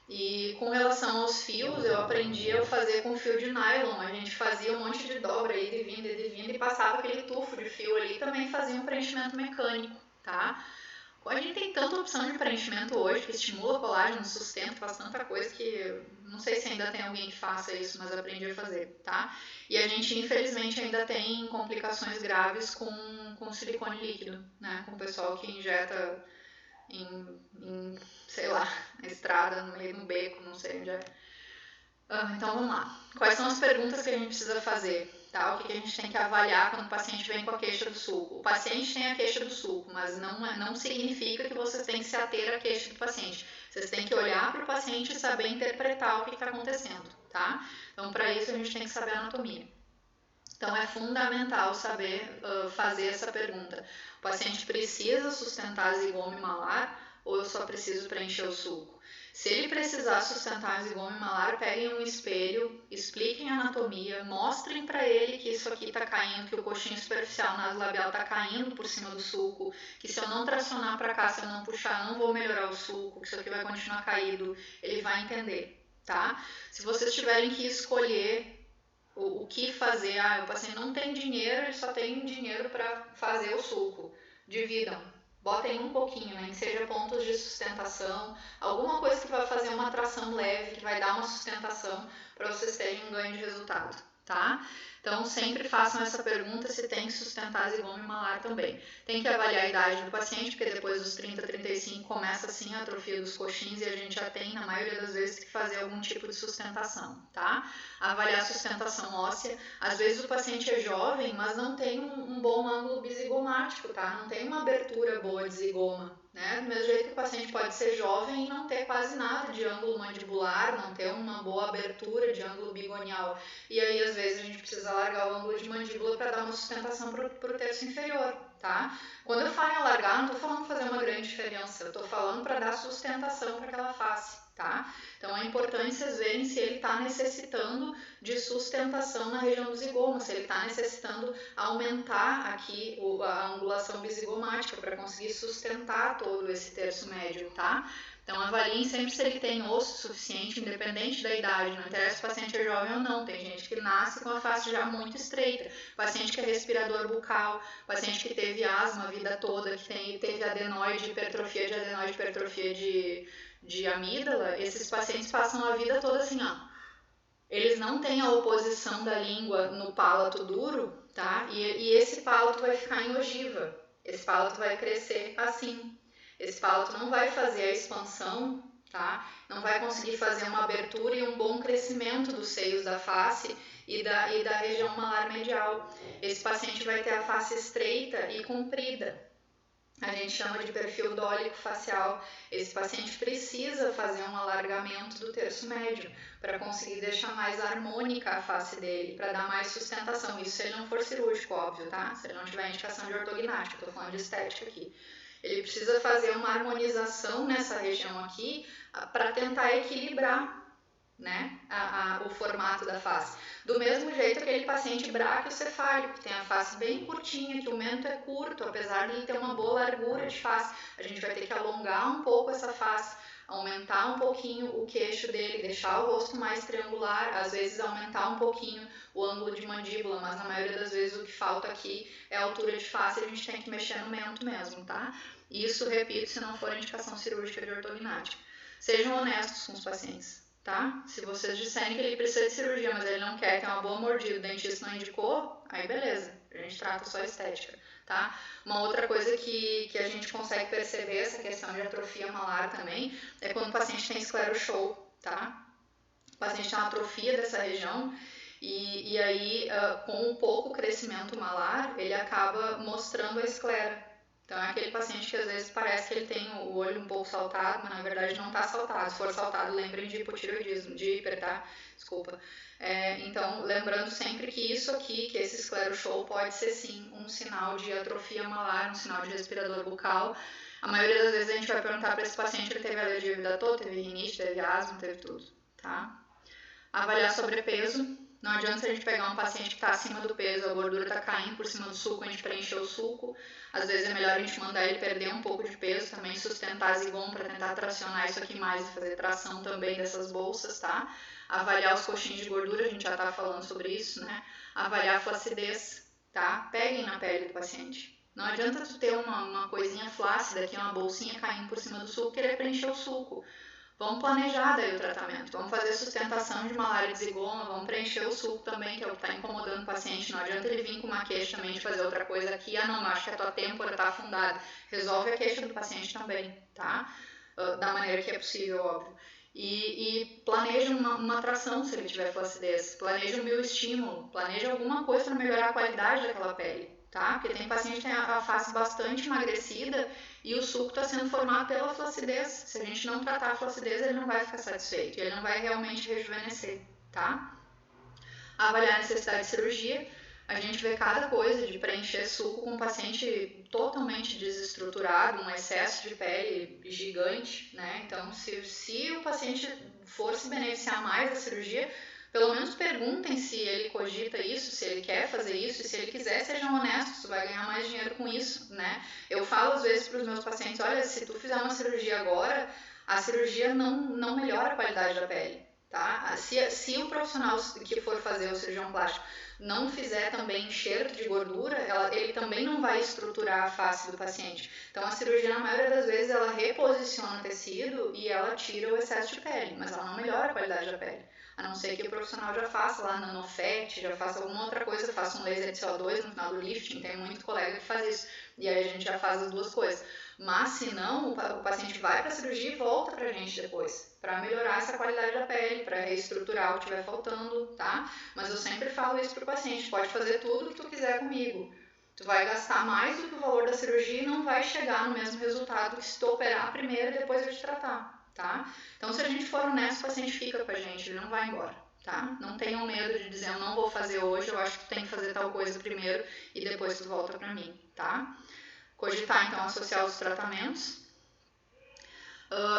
E com relação aos fios, eu aprendi a fazer com fio de nylon, a gente fazia um monte de dobra, ida e vindo, e passava aquele tufo de fio ali, e também fazia um preenchimento mecânico, tá? A gente tem tanta opção de preenchimento hoje que estimula colágeno, sustenta, faz tanta coisa que não sei se ainda tem alguém que faça isso, mas aprendi a fazer, tá? E a gente, infelizmente, ainda tem complicações graves com silicone líquido, né? Com o pessoal que injeta sei lá, na estrada, no meio do beco, não sei onde é. Então vamos lá. Quais são as perguntas que a gente precisa fazer? Tá? O que a gente tem que avaliar quando o paciente vem com a queixa do sulco? O paciente tem a queixa do sulco, mas não significa que vocês têm que se ater à queixa do paciente. Vocês têm que olhar para o paciente e saber interpretar o que está acontecendo, tá? Então, para isso, a gente tem que saber a anatomia. Então, é fundamental saber fazer essa pergunta. O paciente precisa sustentar zigoma e malar ou eu só preciso preencher o sulco? Se ele precisar sustentar o zigoma e malar, peguem um espelho, expliquem a anatomia, mostrem para ele que isso aqui está caindo, que o coxinho superficial nasolabial está caindo por cima do sulco, que se eu não tracionar para cá, se eu não puxar, não vou melhorar o sulco, que isso aqui vai continuar caído, ele vai entender, tá? Se vocês tiverem que escolher o que fazer. O paciente não tem dinheiro, ele só tem dinheiro para fazer o suco. Dividam, botem um pouquinho, nem que seja pontos de sustentação, alguma coisa que vai fazer uma tração leve, que vai dar uma sustentação para vocês terem um ganho de resultado, tá? Então, sempre façam essa pergunta se tem que sustentar zigoma e malar também. Tem que avaliar a idade do paciente, porque depois dos 30, 35 começa sim a atrofia dos coxins e a gente já tem, na maioria das vezes, que fazer algum tipo de sustentação, tá? Avaliar a sustentação óssea. Às vezes o paciente é jovem, mas não tem um bom ângulo bizigomático, tá? Não tem uma abertura boa de zigoma, né? Do mesmo jeito que o paciente pode ser jovem e não ter quase nada de ângulo mandibular, não ter uma boa abertura de ângulo bigonial. E aí, às vezes, a gente precisa alargar o ângulo de mandíbula para dar uma sustentação para o terço inferior, tá? Quando eu falo em alargar, não estou falando fazer uma grande diferença, eu estou falando para dar sustentação para aquela face, tá? Então, é importante vocês verem se ele está necessitando de sustentação na região do zigoma, se ele está necessitando aumentar aqui a angulação bizigomática para conseguir sustentar todo esse terço médio, tá? Então, avaliem sempre se ele tem osso suficiente, independente da idade. Não interessa se o paciente é jovem ou não. Tem gente que nasce com a face já muito estreita. Paciente que é respirador bucal, paciente que teve asma a vida toda, que teve adenoide, hipertrofia de amígdala. Esses pacientes passam a vida toda assim, ó. Eles não têm a oposição da língua no palato duro, tá? E esse palato vai ficar em ogiva. Esse palato vai crescer assim. Esse palato não vai fazer a expansão, tá? Não vai conseguir fazer uma abertura e um bom crescimento dos seios da face e da região malar medial. Esse paciente vai ter a face estreita e comprida. A gente chama de perfil dólico facial. Esse paciente precisa fazer um alargamento do terço médio para conseguir deixar mais harmônica a face dele, para dar mais sustentação. Isso se ele não for cirúrgico, óbvio, tá? Se ele não tiver indicação de ortognática, estou falando de estética aqui. Ele precisa fazer uma harmonização nessa região aqui para tentar equilibrar, né, o formato da face. Do mesmo jeito aquele paciente braquiocefálico, que tem a face bem curtinha, que o mento é curto, apesar de ele ter uma boa largura de face, a gente vai ter que alongar um pouco essa face, aumentar um pouquinho o queixo dele, deixar o rosto mais triangular, às vezes aumentar um pouquinho o ângulo de mandíbula, mas na maioria das vezes o que falta aqui é a altura de face e a gente tem que mexer no mento mesmo, tá? Isso, repito, se não for indicação cirúrgica de ortognática. Sejam honestos com os pacientes, tá? Se vocês disserem que ele precisa de cirurgia, mas ele não quer ter uma boa mordida, o dentista não indicou, aí beleza, a gente trata só a estética, tá? Uma outra coisa que a gente consegue perceber essa questão de atrofia malar também é quando o paciente tem esclero show, tá? O paciente tem uma atrofia dessa região e aí com um pouco crescimento malar, ele acaba mostrando a esclera. Então é aquele paciente que às vezes parece que ele tem o olho um pouco saltado, mas na verdade não está saltado. Se for saltado, lembrem de hipotireoidismo, de hiper, tá? Desculpa. Então, lembrando sempre que isso aqui, que esse esclero show pode ser sim um sinal de atrofia malar, um sinal de respirador bucal. A maioria das vezes a gente vai perguntar para esse paciente se ele teve alergia a vida toda, teve rinite, teve asma, teve tudo, tá? Avaliar sobrepeso. Não adianta a gente pegar um paciente que está acima do peso, a gordura está caindo por cima do suco, a gente preencher o suco. Às vezes é melhor a gente mandar ele perder um pouco de peso, também sustentar zigom para tentar tracionar isso aqui mais e fazer tração também dessas bolsas, tá? Avaliar os coxins de gordura, a gente já está falando sobre isso, né? Avaliar a flacidez, tá? Peguem na pele do paciente. Não adianta tu ter uma coisinha flácida aqui, uma bolsinha caindo por cima do suco, querer preencher o suco. Vamos planejar daí o tratamento, vamos fazer sustentação de malária de zigoma, vamos preencher o suco também, que é o que está incomodando o paciente. Não adianta ele vir com uma queixa também de fazer outra coisa aqui, não, acho que a tua têmpora está afundada. Resolve a queixa do paciente também, tá? Da maneira que é possível, óbvio. E planeja uma tração se ele tiver flacidez, planeja um bioestímulo, planeja alguma coisa para melhorar a qualidade daquela pele, tá? Porque tem paciente que tem a face bastante emagrecida e o suco está sendo formado pela flacidez. Se a gente não tratar a flacidez, ele não vai ficar satisfeito, ele não vai realmente rejuvenescer, tá? Avaliar a necessidade de cirurgia. A gente vê cada coisa de preencher suco com um paciente totalmente desestruturado, um excesso de pele gigante, né? Então, se o paciente for se beneficiar mais da cirurgia, pelo menos perguntem se ele cogita isso, se ele quer fazer isso, e se ele quiser, sejam honestos, tu vai ganhar mais dinheiro com isso, né? Eu falo às vezes para os meus pacientes, olha, se tu fizer uma cirurgia agora, a cirurgia não melhora a qualidade da pele, tá? Se o profissional que for fazer o cirurgião plástico não fizer também enxerto de gordura, ele também não vai estruturar a face do paciente. Então a cirurgia, na maioria das vezes, ela reposiciona o tecido e ela tira o excesso de pele, mas ela não melhora a qualidade da pele. A não ser que o profissional já faça lá nanofet, já faça alguma outra coisa, faça um laser de CO2 no final do lifting, tem muito colega que faz isso. E aí a gente já faz as duas coisas. Mas se não, o paciente vai para a cirurgia e volta para a gente depois, para melhorar essa qualidade da pele, para reestruturar o que estiver faltando, tá? Mas eu sempre falo isso pro paciente, pode fazer tudo o que tu quiser comigo. Tu vai gastar mais do que o valor da cirurgia e não vai chegar no mesmo resultado que se tu operar primeiro e depois eu te tratar, tá? Então se a gente for honesto, o paciente fica com a gente, ele não vai embora, tá? Não tenham medo de dizer, eu não vou fazer hoje, eu acho que tu tem que fazer tal coisa primeiro e depois tu volta pra mim, tá? Cogitar, então, associar os tratamentos.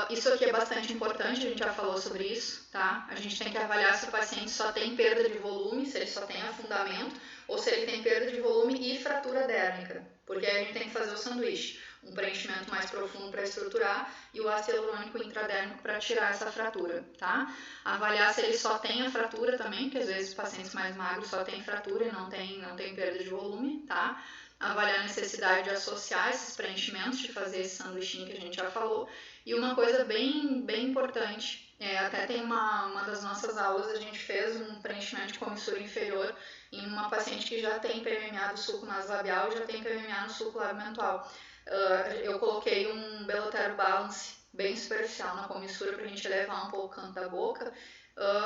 Isso aqui é bastante importante, a gente já falou sobre isso, tá? A gente tem que avaliar se o paciente só tem perda de volume, se ele só tem afundamento, ou se ele tem perda de volume e fratura dérmica, porque aí a gente tem que fazer o sanduíche, um preenchimento mais profundo para estruturar e o ácido hialurônico intradérmico para tirar essa fratura, tá? Avaliar se ele só tem a fratura também, porque às vezes os pacientes mais magros só tem fratura e não tem perda de volume, tá? Avaliar a necessidade de associar esses preenchimentos, de fazer esse sanduichinho que a gente já falou. E uma coisa bem importante, até tem uma das nossas aulas, a gente fez um preenchimento de comissura inferior em uma paciente que já tem PMMA do sulco nasolabial e já tem PMMA no sulco labiomental. Eu coloquei um Belotero Balance bem superficial na comissura para a gente elevar um pouco o canto da boca,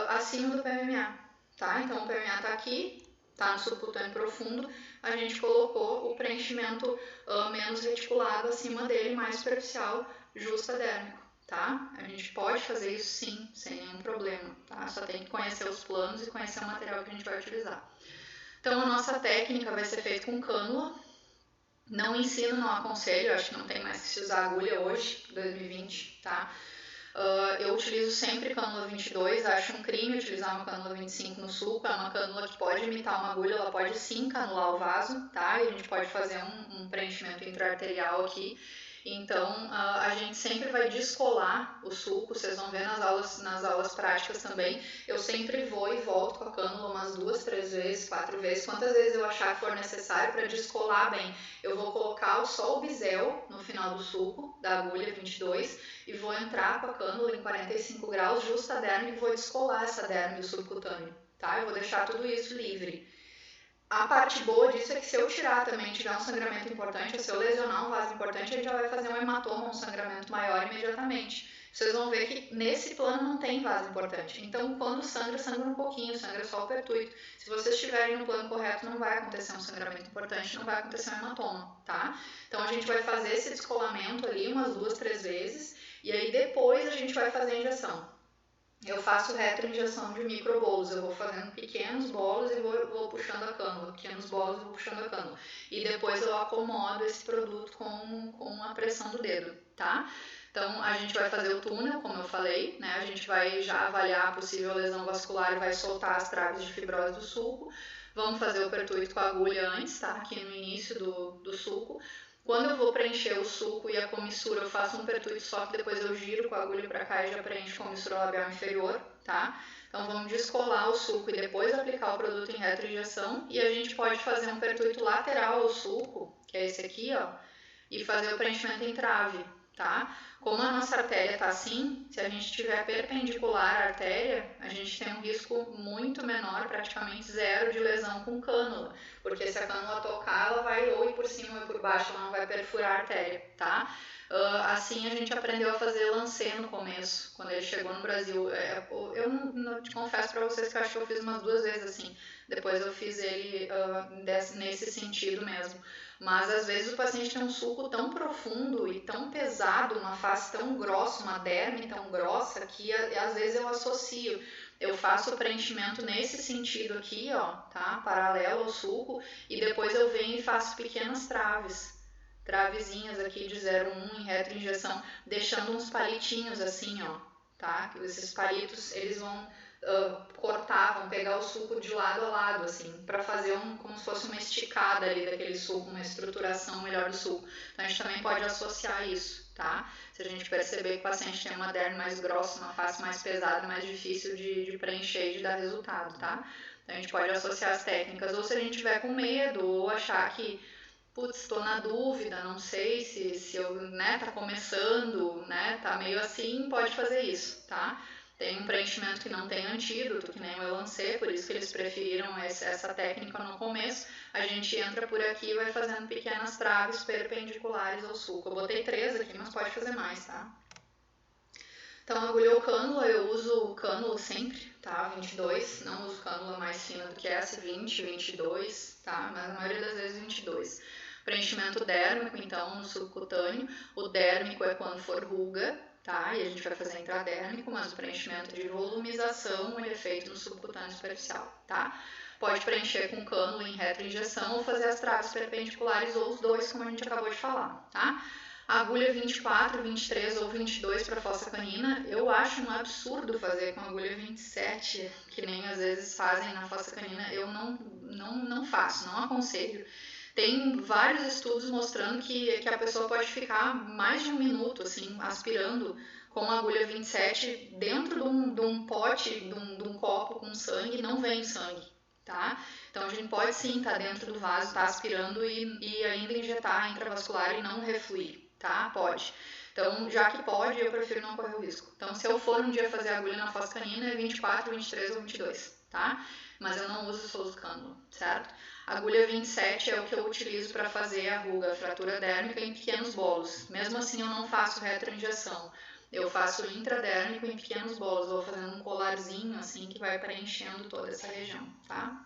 acima do PMMA, tá? Então o PMMA está aqui, tá no subcutâneo profundo, a gente colocou o preenchimento menos reticulado acima dele, mais superficial, justa dérmico, tá? A gente pode fazer isso sim, sem nenhum problema, tá? Só tem que conhecer os planos e conhecer o material que a gente vai utilizar. Então a nossa técnica vai ser feita com cânula. Não ensino, não aconselho, acho que não tem mais que se usar agulha hoje, 2020, tá? Eu utilizo sempre cânula 22, acho um crime utilizar uma cânula 25 no sulco, é uma cânula que pode imitar uma agulha, ela pode sim canular o vaso, tá? E a gente pode fazer um preenchimento intraarterial aqui. Então, a gente sempre vai descolar o sulco, vocês vão ver nas aulas práticas também. Eu sempre vou e volto com a cânula umas 2, 3 vezes, 4 vezes, quantas vezes eu achar que for necessário para descolar bem. Eu vou colocar só o bisel no final do sulco, da agulha 22, e vou entrar com a cânula em 45 graus, justa a derme, e vou descolar essa derme do subcutâneo, tá? Eu vou deixar tudo isso livre. A parte boa disso é que se eu tirar também, tiver um sangramento importante, ou se eu lesionar um vaso importante, a gente já vai fazer um hematoma, um sangramento maior imediatamente. Vocês vão ver que nesse plano não tem vaso importante. Então, quando sangra, sangra um pouquinho, sangra só o pertuito. Se vocês estiverem no plano correto, não vai acontecer um sangramento importante, não vai acontecer um hematoma, tá? Então, a gente vai fazer esse descolamento ali umas 2, 3 vezes, e aí depois a gente vai fazer a injeção. Eu faço retroinjeção de microbolos, eu vou fazendo pequenos bolos e vou puxando a cânula, pequenos bolos e vou puxando a cânula. E depois eu acomodo esse produto com a pressão do dedo, tá? Então, a gente vai fazer o túnel, como eu falei, né? A gente vai já avaliar a possível lesão vascular e vai soltar as traves de fibrose do sulco. Vamos fazer o pertuito com a agulha antes, tá? Aqui no início do sulco. Quando eu vou preencher o sulco e a comissura, eu faço um pertuito só, que depois eu giro com a agulha para cá e já preencho a comissura labial inferior, tá? Então vamos descolar o sulco e depois aplicar o produto em retroinjeção. E a gente pode fazer um pertuito lateral ao sulco, que é esse aqui, ó, e fazer o preenchimento em trave, tá? Como a nossa artéria tá assim, se a gente tiver perpendicular à artéria, a gente tem um risco muito menor, praticamente zero, de lesão com cânula, porque se a cânula tocar, ela vai ou ir por cima ou por baixo, ela não vai perfurar a artéria, tá? Assim a gente aprendeu a fazer lancê no começo, quando ele chegou no Brasil. Eu não te confesso para vocês que eu acho que eu fiz umas 2 vezes assim, depois eu fiz ele nesse sentido mesmo. Mas às vezes o paciente tem um sulco tão profundo e tão pesado, uma face tão grossa, uma derme tão grossa, que às vezes eu associo. Eu faço o preenchimento nesse sentido aqui, ó, tá? Paralelo ao sulco, e depois eu venho e faço pequenas travezinhas aqui de 0,1 em retroinjeção, deixando uns palitinhos assim, ó, tá? Esses palitos, eles vão cortar, vão pegar o suco de lado a lado, assim, para fazer como se fosse uma esticada ali daquele suco, uma estruturação melhor do suco. Então a gente também pode associar isso, tá? Se a gente perceber que o paciente tem uma derme mais grossa, uma face mais pesada, mais difícil de preencher e de dar resultado, tá? Então a gente pode associar as técnicas, ou se a gente tiver com medo, ou achar que putz, estou na dúvida, não sei se eu, né, tá começando, né, tá meio assim, pode fazer isso, tá? Tem um preenchimento que não tem antídoto, que nem o Elancê, por isso que eles preferiram essa técnica no começo. A gente entra por aqui e vai fazendo pequenas traves perpendiculares ao sulco. Eu botei 3 aqui, mas pode fazer mais, tá? Então, agulha ou cânula, eu uso cânula sempre, tá? 22, não uso cânula mais fina do que essa, 20, 22, tá? Mas a maioria das vezes 22. Preenchimento dérmico, então, no subcutâneo. O dérmico é quando for ruga, tá? E a gente vai fazer intradérmico, mas o preenchimento de volumização ele é feito no subcutâneo superficial, tá? Pode preencher com cânula em retroinjeção ou fazer as traves perpendiculares ou os dois, como a gente acabou de falar, tá? A agulha 24, 23 ou 22 para fossa canina, eu acho um absurdo fazer com a agulha 27, que nem às vezes fazem na fossa canina. Eu não faço, não aconselho. Tem vários estudos mostrando que a pessoa pode ficar mais de 1 minuto assim, aspirando com a agulha 27 dentro de um pote, de um copo com sangue, não vem sangue, tá? Então a gente pode sim estar dentro do vaso, estar aspirando e ainda injetar intravascular e não refluir, tá? Pode. Então, já que pode, eu prefiro não correr o risco. Então, se eu for um dia fazer agulha na fossa canina, é 24, 23 ou 22, tá? Mas eu não uso só cânula, certo? A agulha 27 é o que eu utilizo para fazer a ruga, a fratura dérmica em pequenos bolos. Mesmo assim, eu não faço retroinjeção. Eu faço intradérmico em pequenos bolos, vou fazendo um colarzinho assim que vai preenchendo toda essa região, tá?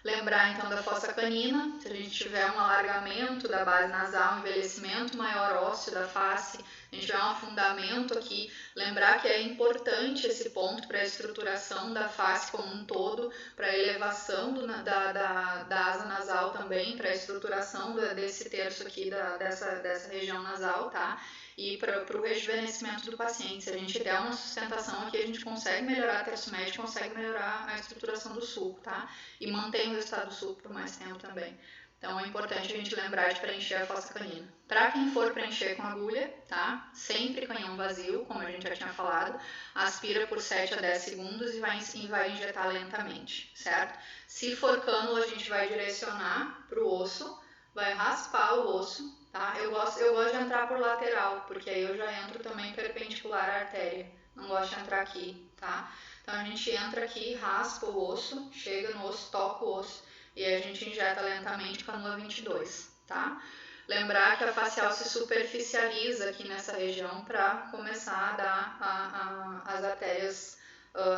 Lembrar então da fossa canina, se a gente tiver um alargamento da base nasal, um envelhecimento maior ósseo da face, a gente tiver um afundamento aqui, lembrar que é importante esse ponto para a estruturação da face como um todo, para a elevação da asa nasal também, para a estruturação desse terço aqui dessa região nasal, tá? E para o rejuvenescimento do paciente. Se a gente der uma sustentação aqui, a gente consegue melhorar a terço médio, consegue melhorar a estruturação do sulco, tá? E mantém o estado do sulco por mais tempo também. Então é importante a gente lembrar de preencher a fossa canina. Para quem for preencher com agulha, tá? Sempre canhão vazio, como a gente já tinha falado, aspira por 7 a 10 segundos e vai injetar lentamente, certo? Se for cânula, a gente vai direcionar para o osso, vai raspar o osso, tá? Eu gosto de entrar por lateral, porque aí eu já entro também perpendicular à artéria. Não gosto de entrar aqui, tá? Então a gente entra aqui, raspa o osso, chega no osso, toca o osso e aí a gente injeta lentamente cânula 22, tá? Lembrar que a facial se superficializa aqui nessa região para começar a dar as artérias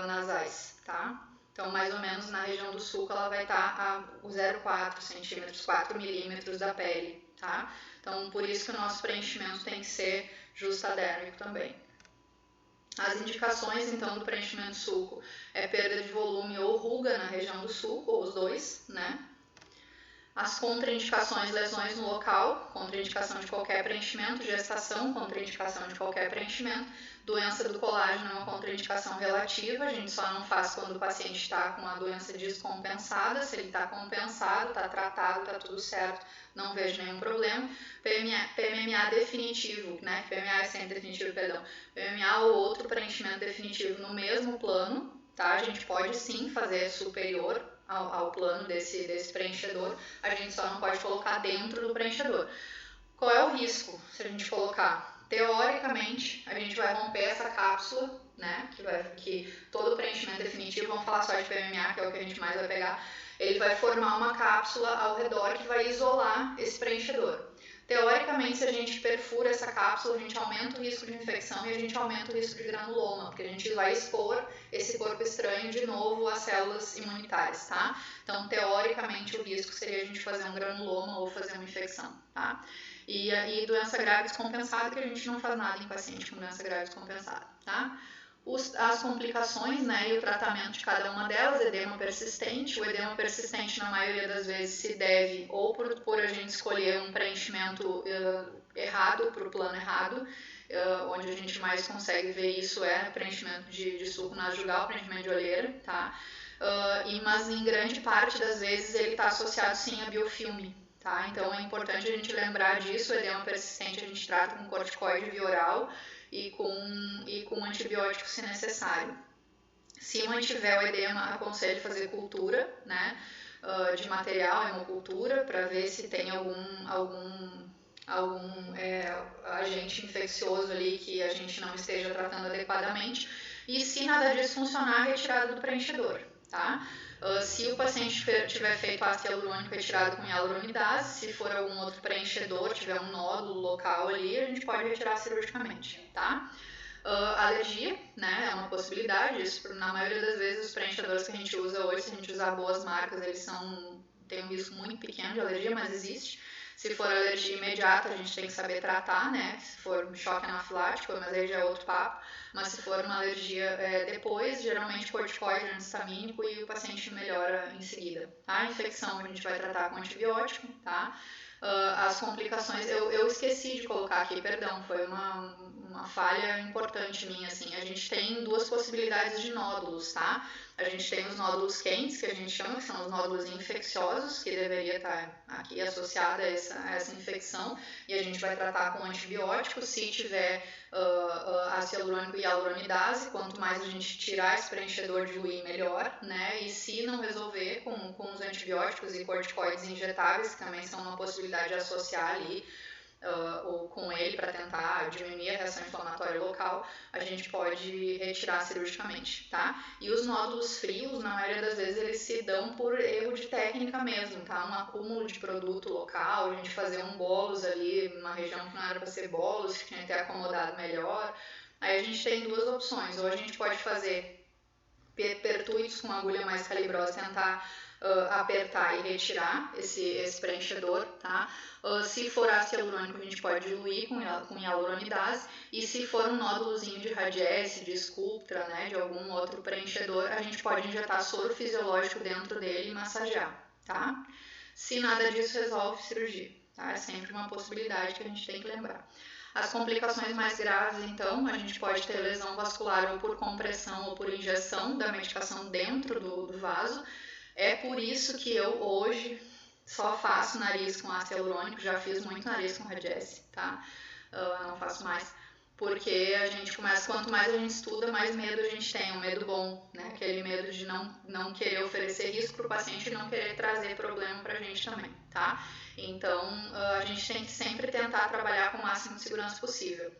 nasais, tá? Então, mais ou menos na região do sulco, ela vai estar a 0,4 centímetros, 4 milímetros da pele, tá? Então, por isso que o nosso preenchimento tem que ser justadérmico também. As indicações, então, do preenchimento sulco é perda de volume ou ruga na região do sulco, ou os dois, né? As contraindicações, lesões no local, contraindicação de qualquer preenchimento, gestação, contraindicação de qualquer preenchimento, doença do colágeno é uma contraindicação relativa, a gente só não faz quando o paciente está com a doença descompensada, se ele está compensado, está tratado, está tudo certo, não vejo nenhum problema. PMMA definitivo, né? PMMA é sempre definitivo, perdão. PMMA ou outro preenchimento definitivo no mesmo plano, tá? A gente pode sim fazer superior ao plano desse preenchedor, a gente só não pode colocar dentro do preenchedor. Qual é o risco se a gente colocar? Teoricamente, a gente vai romper essa cápsula, né? Que todo preenchimento definitivo, vamos falar só de PMMA, que é o que a gente mais vai pegar, ele vai formar uma cápsula ao redor que vai isolar esse preenchedor. Teoricamente, se a gente perfura essa cápsula, a gente aumenta o risco de infecção e a gente aumenta o risco de granuloma, porque a gente vai expor esse corpo estranho de novo às células imunitárias, tá? Então, teoricamente, o risco seria a gente fazer um granuloma ou fazer uma infecção, tá? E aí, doença grave descompensada, que a gente não faz nada em paciente com doença grave descompensada, tá? As complicações, né, e o tratamento de cada uma delas, edema persistente. O edema persistente, na maioria das vezes, se deve ou por a gente escolher um preenchimento errado, para o plano errado, onde a gente mais consegue ver isso é no preenchimento de sulco nasojugal, preenchimento de olheira, tá? Mas em grande parte das vezes ele está associado sim a biofilme, tá? Então é importante a gente lembrar disso. O edema persistente a gente trata com corticoide via oral e com antibiótico se necessário. Se mantiver o edema, aconselho fazer cultura, né, de material, hemocultura, para ver se tem algum agente infeccioso ali que a gente não esteja tratando adequadamente. E se nada disso funcionar, retirada do preenchedor, tá? Se o paciente tiver feito ácido hialurônico retirado com hialuronidase, se for algum outro preenchedor, tiver um nódulo local ali, a gente pode retirar cirurgicamente, tá? Alergia, né, é uma possibilidade. Isso, na maioria das vezes, os preenchedores que a gente usa hoje, se a gente usar boas marcas, eles têm um risco muito pequeno de alergia, mas existe. Se for alergia imediata, a gente tem que saber tratar, né? Se for choque anafilático, mas aí já é outro papo. Mas se for uma alergia depois, geralmente corticoide antistamínico e o paciente melhora em seguida. A infecção a gente vai tratar com antibiótico, tá? As complicações, eu esqueci de colocar aqui, perdão, foi uma falha importante minha, assim. A gente tem duas possibilidades de nódulos, tá? A gente tem os nódulos quentes, que a gente chama, que são os nódulos infecciosos, que deveria estar aqui associada a essa infecção, e a gente vai tratar com antibiótico. Se tiver ácido hialurônico e hialuronidase, quanto mais a gente tirar esse preenchedor, diluir, melhor, né? E se não resolver com os antibióticos e corticoides injetáveis, que também são uma possibilidade de associar ali, ou com ele para tentar diminuir a reação inflamatória local, a gente pode retirar cirurgicamente, tá? E os nódulos frios, na maioria das vezes, eles se dão por erro de técnica mesmo, tá? Um acúmulo de produto local, a gente fazer um bolos ali, numa região que não era para ser bolos, que tinha que ter acomodado melhor. Aí a gente tem duas opções, ou a gente pode fazer pertuitos com agulha mais calibrosa, tentar apertar e retirar esse preenchedor, tá? Se for ácido hialurônico, a gente pode diluir com hialuronidase, e se for um nódulozinho de Radiesse, de Sculptra, né, de algum outro preenchedor, a gente pode injetar soro fisiológico dentro dele e massagear, tá? Se nada disso, resolve cirurgia, tá? É sempre uma possibilidade que a gente tem que lembrar. As complicações mais graves, então, a gente pode ter lesão vascular ou por compressão ou por injeção da medicação dentro do vaso. É por isso que eu hoje só faço nariz com ácido hialurônico, já fiz muito nariz com Radiesse, tá? Não faço mais, porque a gente começa, quanto mais a gente estuda, mais medo a gente tem, um medo bom, né? Aquele medo de não querer oferecer risco para o paciente e não querer trazer problema para a gente também, tá? Então, a gente tem que sempre tentar trabalhar com o máximo de segurança possível.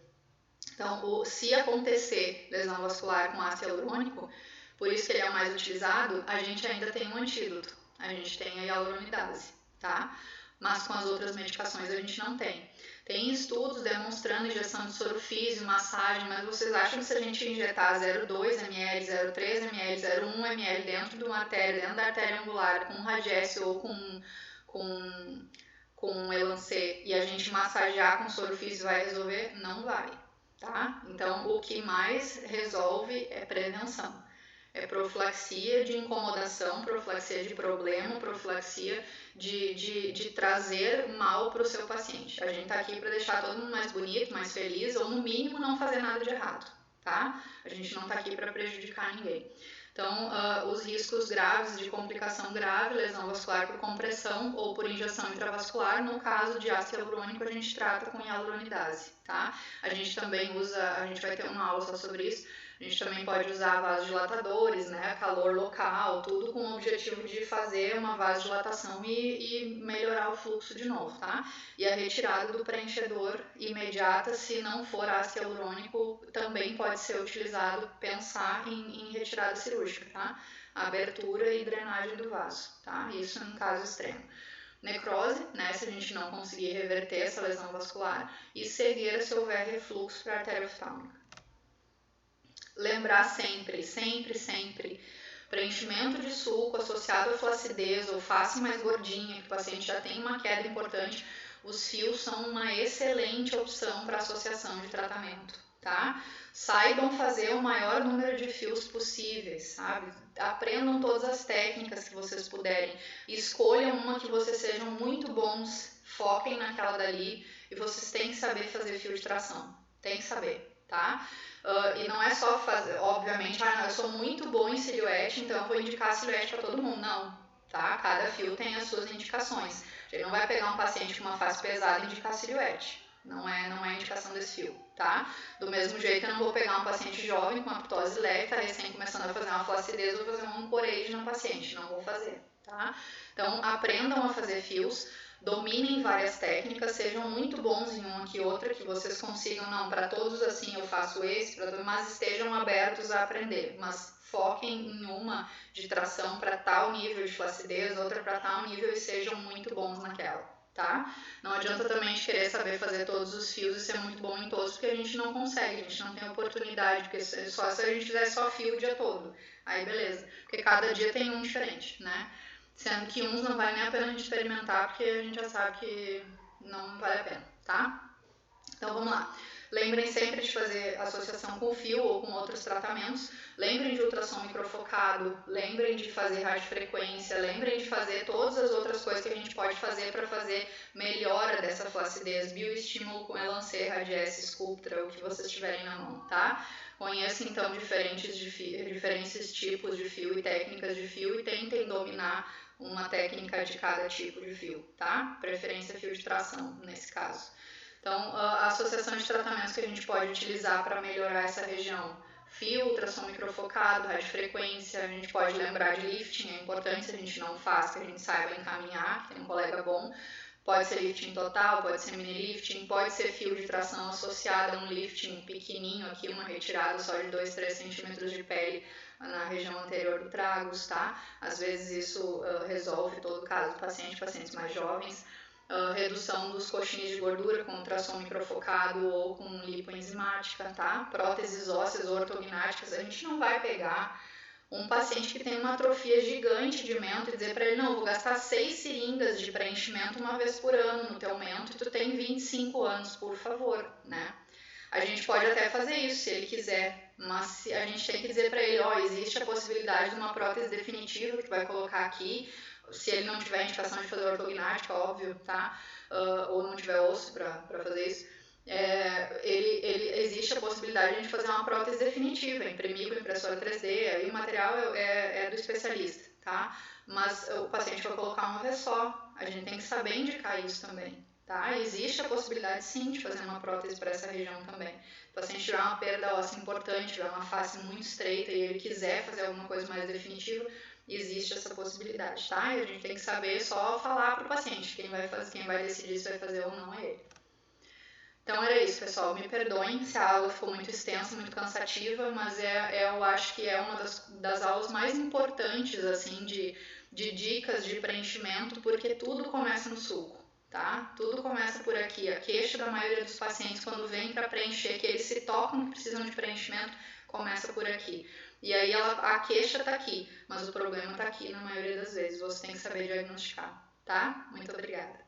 Então, se acontecer lesão vascular com ácido hialurônico, por isso que ele é o mais utilizado, a gente ainda tem um antídoto, a gente tem a hialuronidase, tá? Mas com as outras medicações a gente não tem. Tem estudos demonstrando injeção de soro físio, massagem, mas vocês acham que se a gente injetar 0,2 ml, 0,3 ml, 0,1 ml dentro de uma artéria, dentro da artéria angular, com Radiesse ou com Elancê, e a gente massagear com soro físio vai resolver? Não vai, tá? Então, o que mais resolve é prevenção. É profilaxia de incomodação, profilaxia de problema, profilaxia de trazer mal para o seu paciente. A gente tá aqui para deixar todo mundo mais bonito, mais feliz, ou no mínimo não fazer nada de errado, tá? A gente não tá aqui para prejudicar ninguém. Então, os riscos graves de complicação grave, lesão vascular por compressão ou por injeção intravascular, no caso de ácido hialurônico, a gente trata com hialuronidase, tá? A gente também usa, a gente vai ter uma aula só sobre isso, a gente também pode usar vasodilatadores, né, calor local, tudo com o objetivo de fazer uma vasodilatação e melhorar o fluxo de novo, tá? E a retirada do preenchedor imediata, se não for ácido hialurônico, também pode ser utilizado, pensar em retirada cirúrgica, tá? Abertura e drenagem do vaso, tá? Isso em caso extremo. Necrose, né, se a gente não conseguir reverter essa lesão vascular, e cegueira se houver refluxo para a artéria oftálmica. Lembrar sempre, preenchimento de sulco associado à flacidez ou face mais gordinha, que o paciente já tem uma queda importante, os fios são uma excelente opção para associação de tratamento, tá? Saibam fazer o maior número de fios possíveis, sabe? Aprendam todas as técnicas que vocês puderem, escolham uma que vocês sejam muito bons, foquem naquela dali, e vocês têm que saber fazer fio de tração. tem que saber, tá? E não é só fazer, obviamente, eu sou muito bom em silhuete, então eu vou indicar silhuete para todo mundo. Não, tá? Cada fio tem as suas indicações. Ele não vai pegar um paciente com uma face pesada e indicar silhuete. Não é a indicação desse fio, tá? Do mesmo jeito, eu não vou pegar um paciente jovem com uma ptose leve, tá recém começando a fazer uma flacidez, vou fazer um ancorage no paciente. Não vou fazer, tá? Então, aprendam a fazer fios, dominem várias técnicas, sejam muito bons em uma que outra, que vocês consigam, não, para todos assim eu faço esse, mas estejam abertos a aprender, mas foquem em uma de tração para tal nível de flacidez, outra para tal nível e sejam muito bons naquela. Tá? Não adianta também a gente querer saber fazer todos os fios e ser muito bom em todos, porque a gente não consegue, a gente não tem oportunidade, porque só se a gente fizer só fio o dia todo, aí beleza, porque cada dia tem um diferente, né? Sendo que uns não vale nem a pena a gente experimentar, porque a gente já sabe que não vale a pena, tá? Então vamos lá. Lembrem sempre de fazer associação com fio ou com outros tratamentos. Lembrem de ultrassom microfocado, lembrem de fazer radiofrequência, lembrem de fazer todas as outras coisas que a gente pode fazer para fazer melhora dessa flacidez, bioestímulo com Elancê, Radiesse, Sculptra, o que vocês tiverem na mão, tá? Conheçam então diferentes tipos de fio e técnicas de fio e tentem dominar uma técnica de cada tipo de fio, tá? Preferência fio de tração, nesse caso. Então, a associação de tratamentos que a gente pode utilizar para melhorar essa região: fio, ultrassom microfocado, radiofrequência, a gente pode lembrar de lifting, é importante, se a gente não faz, que a gente saiba encaminhar, que tem um colega bom. Pode ser lifting total, pode ser mini lifting, pode ser fio de tração associado a um lifting pequenininho aqui, uma retirada só de 2, 3 centímetros de pele na região anterior do tragus, tá? Às vezes isso resolve todo o caso do paciente, pacientes mais jovens. Redução dos coxins de gordura com ultrassom microfocado ou com lipoenzimática, tá? Próteses ósseas ortognáticas, a gente não vai pegar um paciente que tem uma atrofia gigante de mento e dizer para ele, não, vou gastar 6 seringas de preenchimento uma vez por ano no teu mento e tu tem 25 anos, por favor, né? A gente pode até fazer isso se ele quiser, mas a gente tem que dizer para ele, ó, existe a possibilidade de uma prótese definitiva que tu vai colocar aqui, se ele não tiver indicação de fazer ortognática, óbvio, tá? Ou não tiver osso para fazer isso, existe a possibilidade de a gente fazer uma prótese definitiva, imprimir com impressora 3D, aí o material é do especialista, tá? Mas o paciente vai colocar uma vez só, a gente tem que saber indicar isso também. Tá? Existe a possibilidade sim de fazer uma prótese para essa região também. O paciente tiver uma perda óssea importante, tiver uma face muito estreita e ele quiser fazer alguma coisa mais definitiva, existe essa possibilidade, tá? E a gente tem que saber só falar para o paciente, quem vai decidir se vai fazer ou não é ele. Então era isso, pessoal. Me perdoem se a aula ficou muito extensa, muito cansativa, mas eu acho que é uma das aulas mais importantes, assim, de dicas de preenchimento, porque tudo começa no sulco. Tá? Tudo começa por aqui. A queixa da maioria dos pacientes, quando vem para preencher, que eles se tocam que precisam de preenchimento, começa por aqui. E aí a queixa está aqui, mas o problema está aqui na maioria das vezes. Você tem que saber diagnosticar, tá? Muito obrigada.